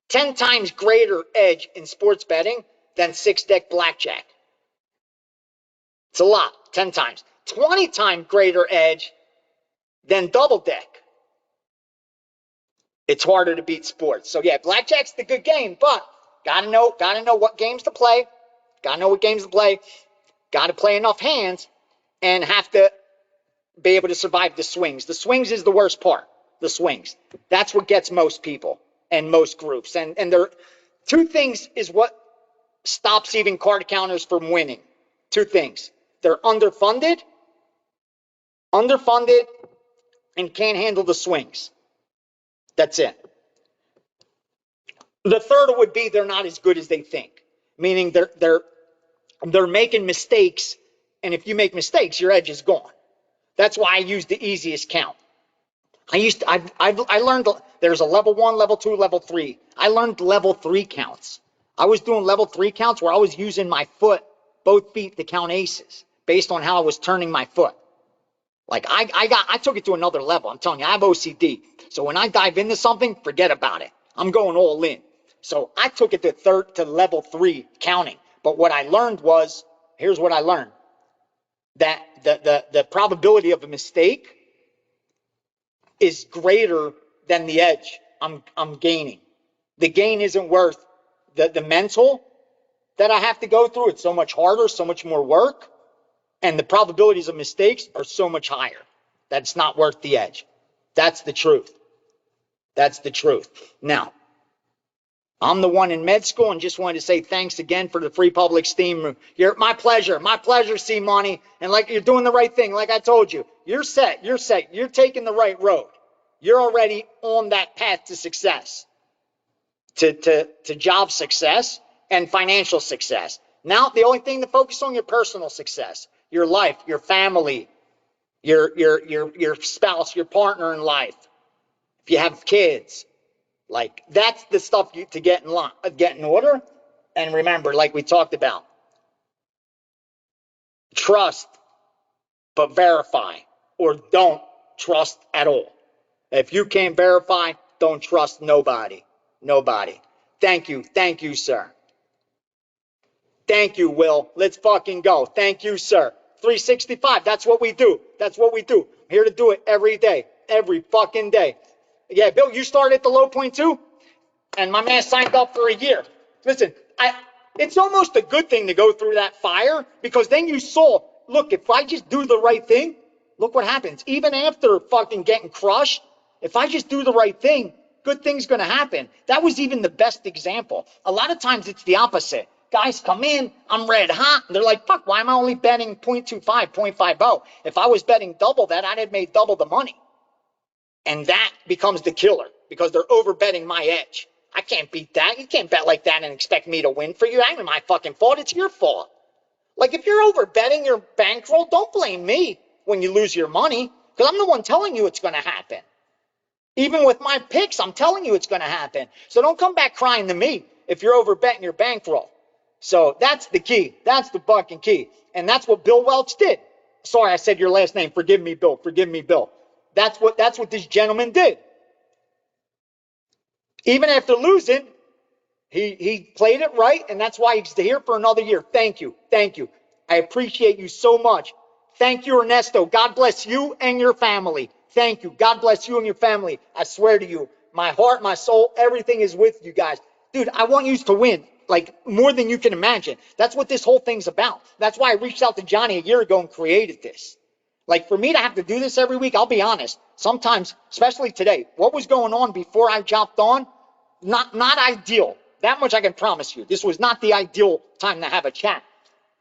10 times greater edge in sports betting than six deck blackjack. It's a lot. 10 times. 20 times greater edge than double deck. It's harder to beat sports. So yeah, blackjack's the good game, but gotta know what games to play. Gotta play enough hands and have to be able to survive the swings. The swings is the worst part. The swings. That's what gets most people and most groups. And there two things is what stops even card counters from winning. Two things. They're underfunded and can't handle the swings. That's it. The third would be they're not as good as they think, meaning they're making mistakes, and if you make mistakes, your edge is gone. That's why I use the easiest count. I learned there's a level 1, level 2, level 3. I learned level 3 counts. I was doing level 3 counts where I was using my foot, both feet, to count aces based on how I was turning my foot. Like I took it to another level. I'm telling you, I have OCD. So when I dive into something, forget about it. I'm going all in. So I took it to level 3 counting. But what I learned was, here's what I learned. That the probability of a mistake is greater than the edge I'm gaining. The gain isn't worth the mental that I have to go through. It's so much harder, so much more work. And the probabilities of mistakes are so much higher. That's not worth the edge. That's the truth. Now, I'm the one in med school and just wanted to say thanks again for the free public steam room. My pleasure, C Money. And like you're doing the right thing, like I told you. You're set. You're taking the right road. You're already on that path to success, to job success and financial success. Now, the only thing to focus on your personal success, your life, your family, your spouse, your partner in life. if you have kids, like that's the stuff to get in order. And remember, like we talked about, trust but verify, or don't trust at all. If you can't verify, don't trust nobody. Nobody. Thank you, sir. Thank you, Will. Let's fucking go. Thank you, sir. 365. That's what we do. That's what we do. I'm here to do it every day. Every fucking day. Yeah, Bill, you started at the low point too? And my man signed up for a year. Listen, it's almost a good thing to go through that fire, because then you saw, look, if I just do the right thing, look what happens. Even after fucking getting crushed, if I just do the right thing, good things going to happen. That was even the best example. A lot of times it's the opposite. Guys come in, I'm red hot, and they're like, fuck, why am I only betting 0.25, 0.50? If I was betting double that, I'd have made double the money. And that becomes the killer, because they're over betting my edge. I can't beat that. You can't bet like that and expect me to win for you. That ain't my fucking fault. It's your fault. Like, if you're over betting your bankroll, don't blame me when you lose your money, because I'm the one telling you it's going to happen. Even with my picks, I'm telling you it's going to happen. So don't come back crying to me if you're over betting your bankroll. So that's the key. That's the fucking key. And that's what Bill Welch did. Sorry, I said your last name. Forgive me, Bill. Forgive me, Bill. That's what this gentleman did. Even after losing, he played it right, and that's why he's here for another year. Thank you. Thank you. I appreciate you so much. Thank you, Ernesto. God bless you and your family. Thank you. God bless you and your family. I swear to you, my heart, my soul, everything is with you guys. Dude, I want you to win, like, more than you can imagine. That's what this whole thing's about. That's why I reached out to Gianni a year ago and created this. Like, for me to have to do this every week, I'll be honest, sometimes, especially today, what was going on before I jumped on, not ideal. That much I can promise you. This was not the ideal time to have a chat.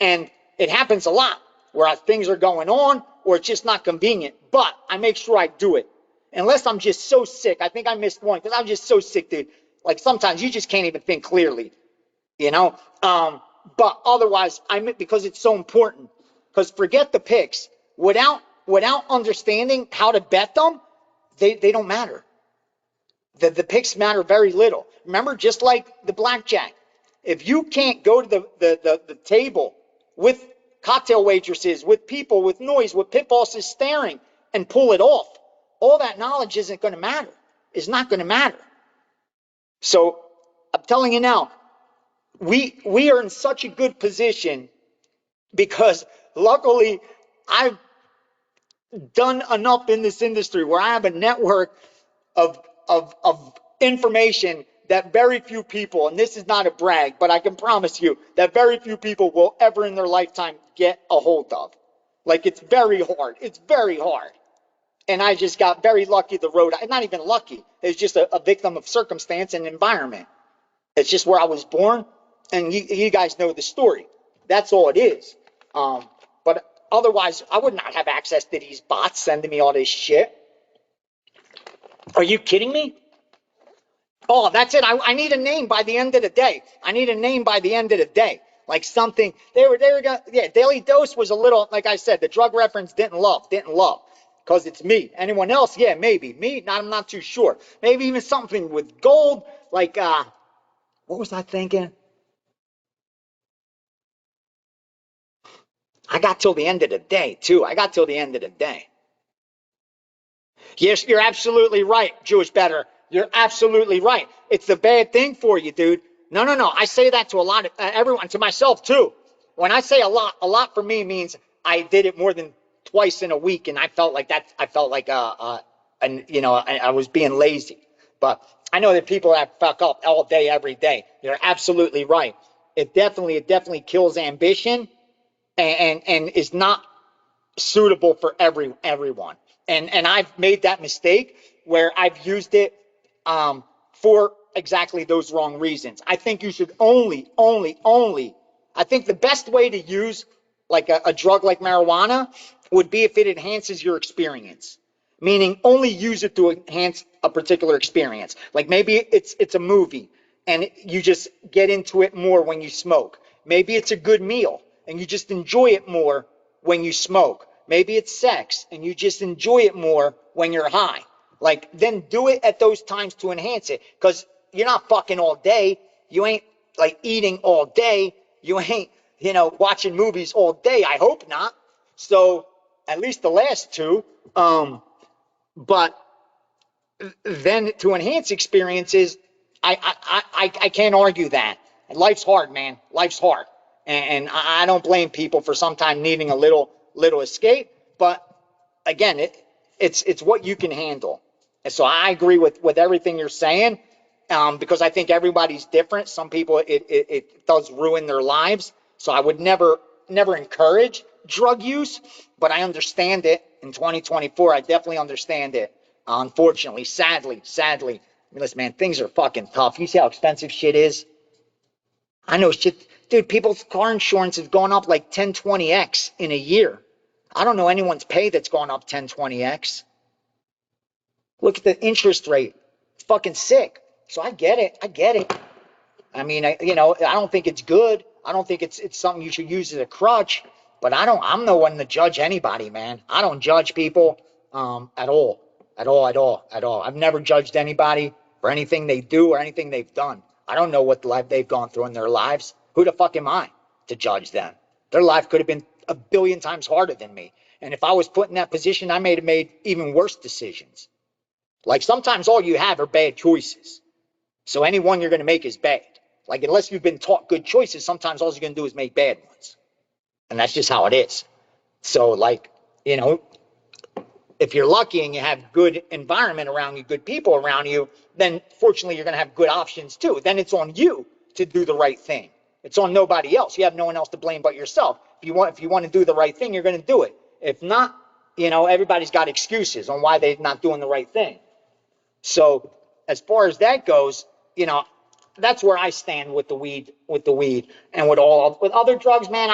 And it happens a lot where things are going on or it's just not convenient. But I make sure I do it. Unless I'm just so sick. I think I missed one because I'm just so sick, dude. Like, sometimes you just can't even think clearly, you know? But otherwise, because it's so important. Because forget the picks. Without understanding how to bet them, they don't matter. The picks matter very little. Remember, just like the blackjack, if you can't go to the table with cocktail waitresses, with people, with noise, with pit bosses staring, and pull it off, all that knowledge isn't going to matter. It's not going to matter. So I'm telling you now, we are in such a good position because luckily I've done enough in this industry where I have a network of information that very few people, and this is not a brag, but I can promise you that very few people will ever in their lifetime get a hold of. Like, it's very hard. It's very hard. And I just got very lucky the road. Not even lucky. It's just a victim of circumstance and environment. It's just where I was born, and you guys know the story. That's all it is. But otherwise, I would not have access to these bots sending me all this shit. Are you kidding me? Oh, that's it. I need a name by the end of the day. I need a name by the end of the day. Like something. They were yeah, Daily Dose was a little, like I said, the drug reference didn't love. Because it's me. Anyone else? Yeah, maybe. Me? I'm not too sure. Maybe even something with gold. Like, what was I thinking? I got till the end of the day, too. Yes, you're absolutely right, Jewish Better. You're absolutely right. It's the bad thing for you, dude. No. I say that to a lot of everyone, to myself too. When I say a lot for me means I did it more than twice in a week, and I felt like that. I felt like and I was being lazy. But I know that people that fuck up all day, every day. You're absolutely right. It definitely kills ambition, and is not suitable for everyone. And I've made that mistake where I've used it for exactly those wrong reasons. I think you should only. I think the best way to use like a drug like marijuana would be if it enhances your experience. Meaning only use it to enhance a particular experience. Like maybe it's a movie and you just get into it more when you smoke. Maybe it's a good meal and you just enjoy it more when you smoke. Maybe it's sex and you just enjoy it more when you're high. Like, then do it at those times to enhance it. Because you're not fucking all day. You ain't like eating all day. You ain't, watching movies all day. I hope not. So at least the last two. But then to enhance experiences, I can't argue that. Life's hard, man. Life's hard. And I don't blame people for sometimes needing a little escape. But again, it's what you can handle. And so I agree with everything you're saying, because I think everybody's different. Some people it does ruin their lives. So I would never encourage drug use, but I understand it in 2024. I definitely understand it. Unfortunately, sadly. I mean, listen, man, things are fucking tough. You see how expensive shit is? I know shit. Dude, people's car insurance has gone up like 10, 20x in a year. I don't know anyone's pay that's gone up 10, 20x. Look at the interest rate. It's fucking sick. So I get it. I mean, I don't think it's good. I don't think it's something you should use as a crutch, but I'm no one to judge anybody, man. I don't judge people, at all. I've never judged anybody for anything they do or anything they've done. I don't know what life they've gone through in their lives. Who the fuck am I to judge them? Their life could have been a billion times harder than me. And if I was put in that position, I may have made even worse decisions. Like, sometimes all you have are bad choices. So any one you're going to make is bad. Like, unless you've been taught good choices, sometimes all you're going to do is make bad ones. And that's just how it is. So, like, if you're lucky and you have good environment around you, good people around you, then fortunately you're going to have good options too. Then it's on you to do the right thing. It's on nobody else. You have no one else to blame but yourself. If you want to do the right thing, you're going to do it. If not, everybody's got excuses on why they're not doing the right thing. So as far as that goes, that's where I stand with the weed, and with other drugs, man.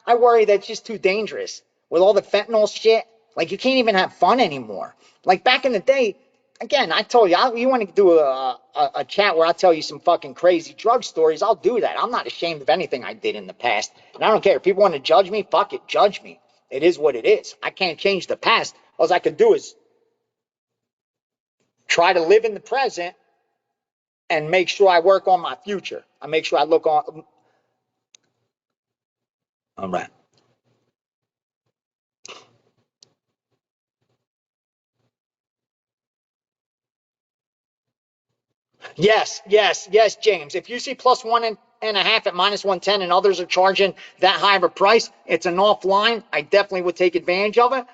I worry that it's just too dangerous with all the fentanyl shit. Like, you can't even have fun anymore. Like, back in the day, again, I told you, you want to do a chat where I tell you some fucking crazy drug stories, I'll do that. I'm not ashamed of anything I did in the past. And I don't care. If people want to judge me, fuck it, judge me. It is what it is. I can't change the past. All I could do is try to live in the present and make sure I work on my future. I make sure I look on. All right. Yes, James. If you see plus 1.5 at minus 110 and others are charging that high of a price, it's an offline. I definitely would take advantage of it.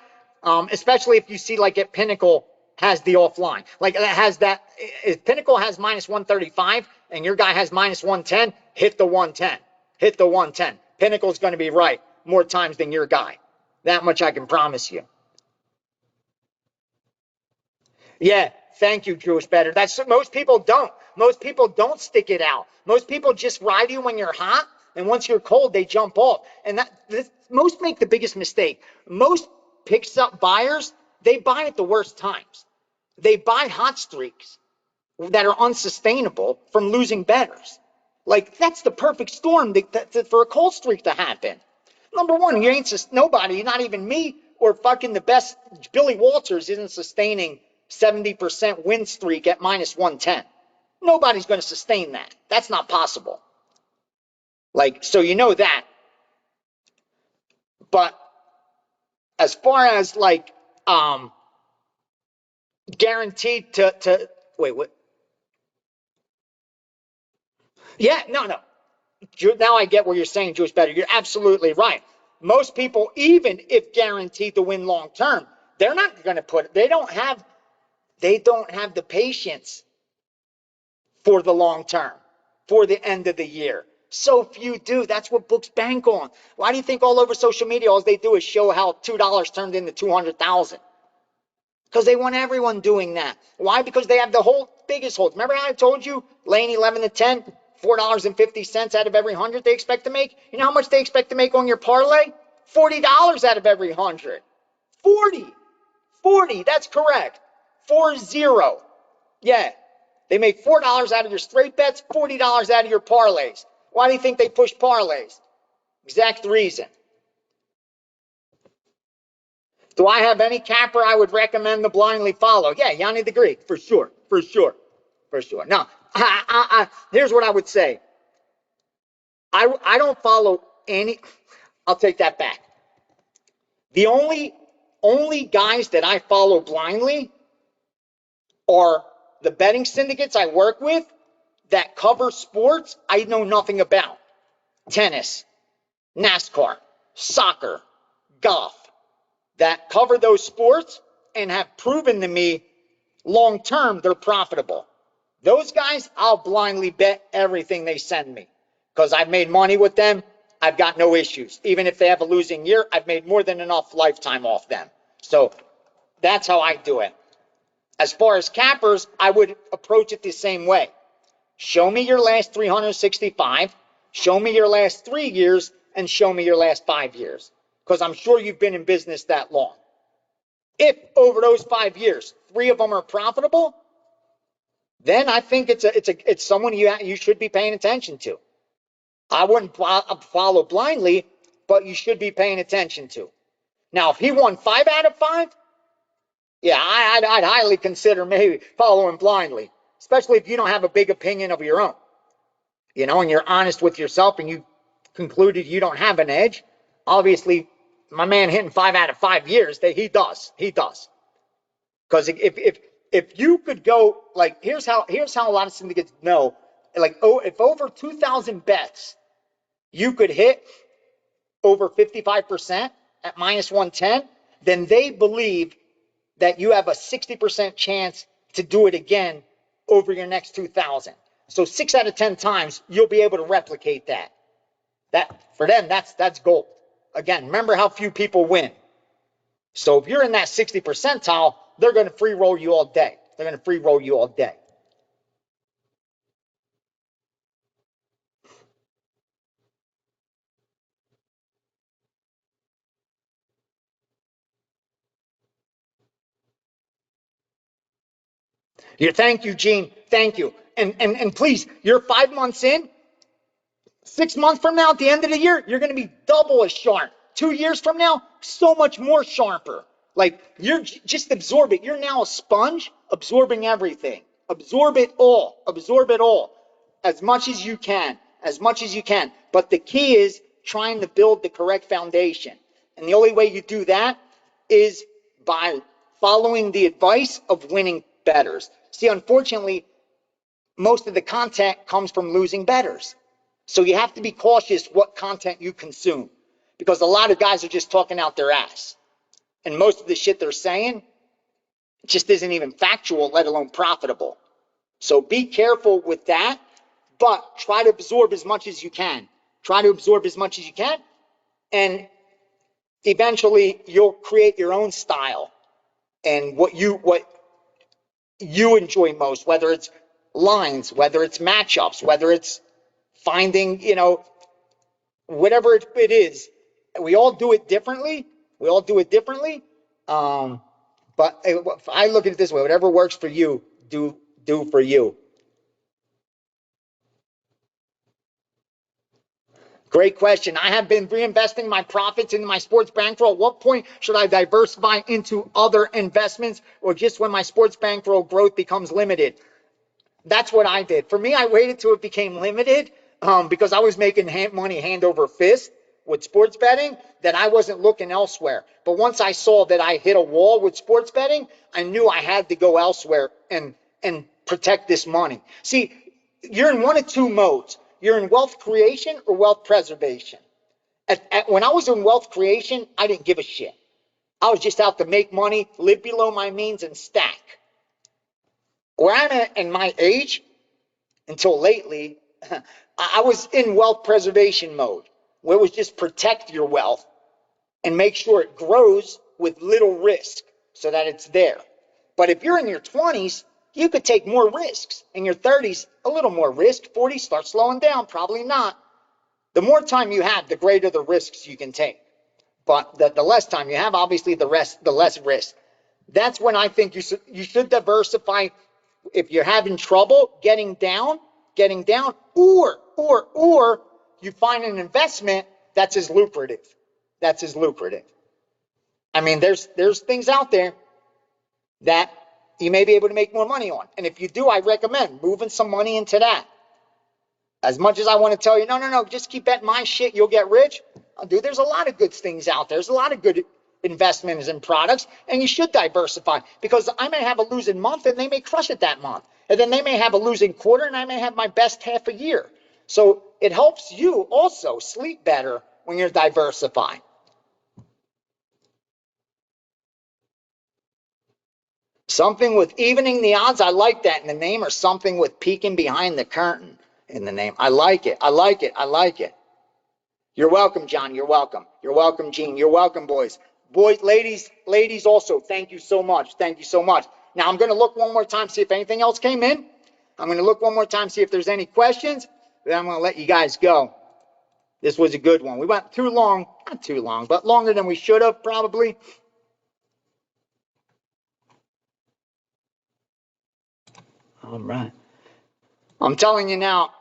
Especially if you see like at Pinnacle has the offline. Like, it has that. If Pinnacle has minus 135 and your guy has minus 110, hit the 110. Hit the 110. Pinnacle's going to be right more times than your guy. That much I can promise you. Yeah, thank you, Jewish Better. That's most people don't. Most people don't stick it out. Most people just ride you when you're hot, and once you're cold, they jump off. And most make the biggest mistake. Most picks up buyers, they buy at the worst times. They buy hot streaks that are unsustainable from losing bettors. Like, that's the perfect storm for a cold streak to happen. Number one, you ain't nobody, not even me or fucking the best Billy Walters isn't sustaining 70% win streak at minus 110. Nobody's going to sustain that. That's not possible. Like, so that. But as far as like guaranteed to wait, what? Yeah, no. Now I get what you're saying, Jewish Better. You're absolutely right. Most people, even if guaranteed to win long term, they're not going to they don't have the patience for the long term, for the end of the year. So few do. That's what books bank on. Why do you think all over social media all they do is show how $2 turned into 200,000? Because they want everyone doing that. Why? Because they have the whole biggest holds. Remember how I told you, laying 11 to 10, $4.50 out of every 100 they expect to make? You know how much they expect to make on your parlay? $40 out of every 100. 40. 40. That's correct. 40. Yeah. They make $4 out of your straight bets, $40 out of your parlays. Why do you think they push parlays? Exact reason. Do I have any capper I would recommend to blindly follow? Yeah, Gianni the Greek, for sure, for sure, for sure. Now, here's what I would say. I don't follow any. I'll take that back. The only guys that I follow blindly are the betting syndicates I work with that cover sports I know nothing about. Tennis, NASCAR, soccer, golf, that cover those sports and have proven to me long term they're profitable. Those guys, I'll blindly bet everything they send me because I've made money with them. I've got no issues. Even if they have a losing year, I've made more than enough lifetime off them. So that's how I do it. As far as cappers, I would approach it the same way. Show me your last 365, show me your last 3 years, and show me your last 5 years, because I'm sure you've been in business that long. If over those 5 years, 3 of them are profitable, then I think it's someone you should be paying attention to. I wouldn't follow blindly, but you should be paying attention to. Now, if he won 5 out of 5, yeah, I'd highly consider maybe following blindly, especially if you don't have a big opinion of your own, and you're honest with yourself and you concluded you don't have an edge. Obviously, my man hitting 5 out of 5 years, he does. Because if you could go, like, here's how a lot of syndicates know, like, if over 2,000 bets you could hit over 55% at minus 110, then they believe that you have a 60% chance to do it again over your next 2,000. So 6 out of 10 times you'll be able to replicate that. That for them, that's gold. Again, remember how few people win. So if you're in that 60 percentile, they're going to free roll you all day. They're going to free roll you all day. Thank you, Gene. Thank you. And please, you're 5 months in. 6 months from now, at the end of the year, you're going to be double as sharp. 2 years from now, so much more sharper. Like, you're just absorb it. You're now a sponge absorbing everything. Absorb it all. Absorb it all. As much as you can. As much as you can. But the key is trying to build the correct foundation. And the only way you do that is by following the advice of winning bettors. See, unfortunately, most of the content comes from losing bettors. So you have to be cautious what content you consume, because a lot of guys are just talking out their ass. And most of the shit they're saying just isn't even factual, let alone profitable. So be careful with that, but try to absorb as much as you can. Try to absorb as much as you can, and eventually you'll create your own style and what you enjoy most, whether it's lines, whether it's matchups, whether it's finding, whatever it is. We all do it differently. We all do it differently. But I look at it this way: whatever works for you, do for you. Great question. I have been reinvesting my profits into my sports bankroll. At what point should I diversify into other investments, or just when my sports bankroll growth becomes limited? That's what I did. For me, I waited till it became limited because I was making money hand over fist with sports betting, that I wasn't looking elsewhere. But once I saw that I hit a wall with sports betting, I knew I had to go elsewhere and protect this money. See, you're in one of two modes. You're in wealth creation or wealth preservation. When I was in wealth creation, I didn't give a shit. I was just out to make money, live below my means, and stack. Where I'm at in my age, until lately, I was in wealth preservation mode, where it was just protect your wealth and make sure it grows with little risk so that it's there. But if you're in your 20s, you could take more risks. In your 30s, a little more risk. 40s, start slowing down. Probably not. The more time you have, the greater the risks you can take. But the less time you have, obviously, the less risk. That's when I think you should diversify. If you're having trouble getting down, or you find an investment that's as lucrative. I mean, there's things out there that you may be able to make more money on. And if you do, I recommend moving some money into that. As much as I want to tell you, no, just keep betting my shit, you'll get rich. Dude, there's a lot of good things out there. There's a lot of good investments and products, and you should diversify, because I may have a losing month and they may crush it that month. And then they may have a losing quarter and I may have my best half a year. So it helps you also sleep better when you're diversifying. Something with evening the odds. I like that in the name, or something with peeking behind the curtain in the name. I like it. I like it. I like it. You're welcome, John. You're welcome. You're welcome, Gene. You're welcome, boys. Boys, ladies also, thank you so much. Thank you so much. Now I'm going to look one more time, see if anything else came in. I'm going to look one more time, see if there's any questions. Then I'm going to let you guys go. This was a good one. We went too long, not too long, but longer than we should have probably. All right. I'm telling you now,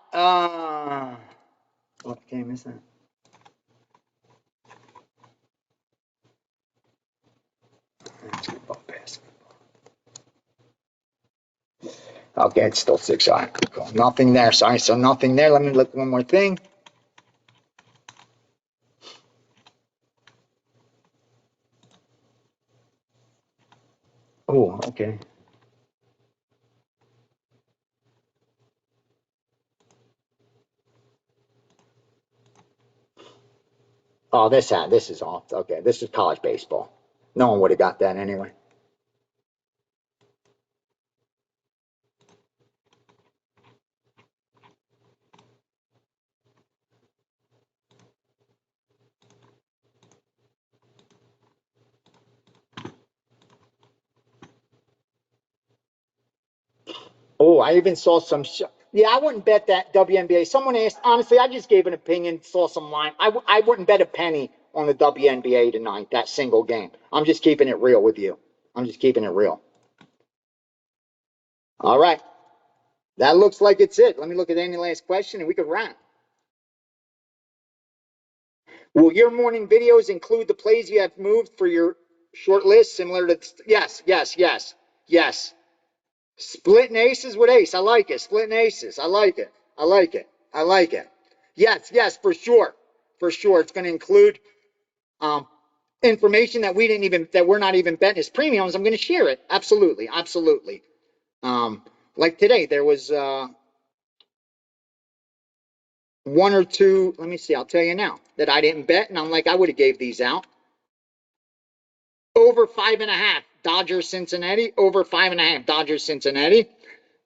what game is that? Basketball. Okay, it's still 6. All right, cool. Nothing there. Sorry, so nothing there. Let me look one more thing. Oh, okay. Oh, this is off. Okay, this is college baseball. No one would have got that anyway. Oh, I even saw some. Yeah, I wouldn't bet that WNBA. Someone asked. Honestly, I just gave an opinion. Saw some line. I wouldn't bet a penny on the WNBA tonight. That single game. I'm just keeping it real with you. I'm just keeping it real. All right. That looks like it's it. Let me look at any last question and we could wrap. Will your morning videos include the plays you have moved for your short list similar to? Yes, yes, yes, yes. Splitting aces with ace. I like it. Splitting aces. I like it. I like it. I like it. Yes, yes, for sure. For sure. It's going to include information that we're not even betting as premiums. I'm going to share it. Absolutely. Absolutely. Like today, there was one or two, let me see, I'll tell you now, that I didn't bet, and I'm like, I would have gave these out. Over 5.5, Dodgers Cincinnati. Over 5.5, Dodgers Cincinnati.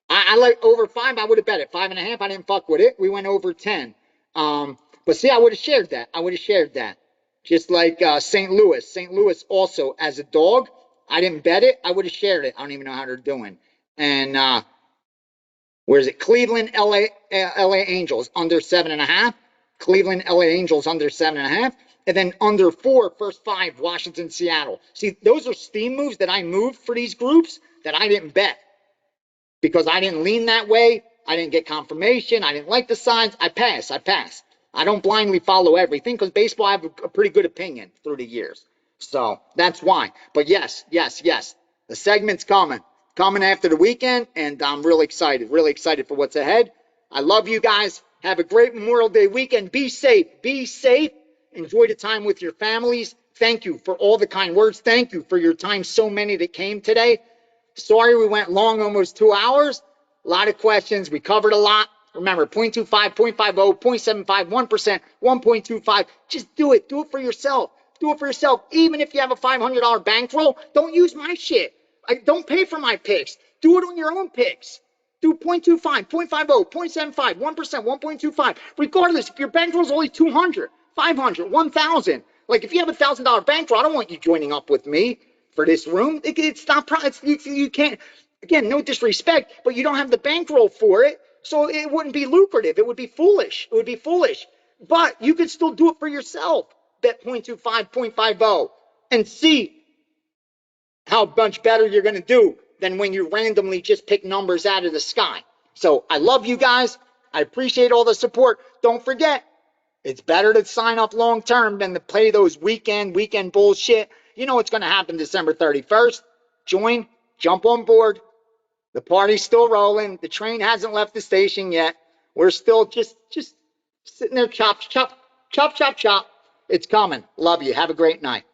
I like over 5. I would have bet it. 5.5. I didn't fuck with it. We went over 10. But see, I would have shared that. I would have shared that. Just like St. Louis. St. Louis also as a dog. I didn't bet it. I would have shared it. I don't even know how they're doing. And where is it? Cleveland, LA Angels under 7.5. Cleveland, LA Angels under 7.5. And then under 4, first 5, Washington, Seattle. See, those are steam moves that I moved for these groups that I didn't bet because I didn't lean that way. I didn't get confirmation. I didn't like the signs. I pass. I don't blindly follow everything because baseball, I have a pretty good opinion through the years. So that's why. But yes. The segment's coming after the weekend, and I'm really excited for what's ahead. I love you guys. Have a great Memorial Day weekend. Be safe. Enjoy the time with your families. Thank you for all the kind words. Thank you for your time. So many that came today. Sorry we went long, almost 2 hours. A lot of questions. We covered a lot. Remember, 0.25, 0.50, 0.75, 1%, 1.25. Just do it. Do it for yourself. Do it for yourself. Even if you have a $500 bankroll, don't use my shit. Don't pay for my picks. Do it on your own picks. Do 0.25, 0.50, 0.75, 1%, 1.25. Regardless, if your bankroll is only 200, 500, 1,000. Like if you have a $1,000 bankroll, I don't want you joining up with me for this room. It's not. You can't. Again, no disrespect, but you don't have the bankroll for it, so it wouldn't be lucrative. It would be foolish. But you could still do it for yourself. Bet 0.25, 0.50, and see how much better you're going to do than when you randomly just pick numbers out of the sky. So I love you guys. I appreciate all the support. Don't forget, it's better to sign up long term than to play those weekend bullshit. You know what's going to happen December 31st. Join, jump on board. The party's still rolling. The train hasn't left the station yet. We're still just sitting there, chop, chop, chop, chop, chop. It's coming. Love you. Have a great night.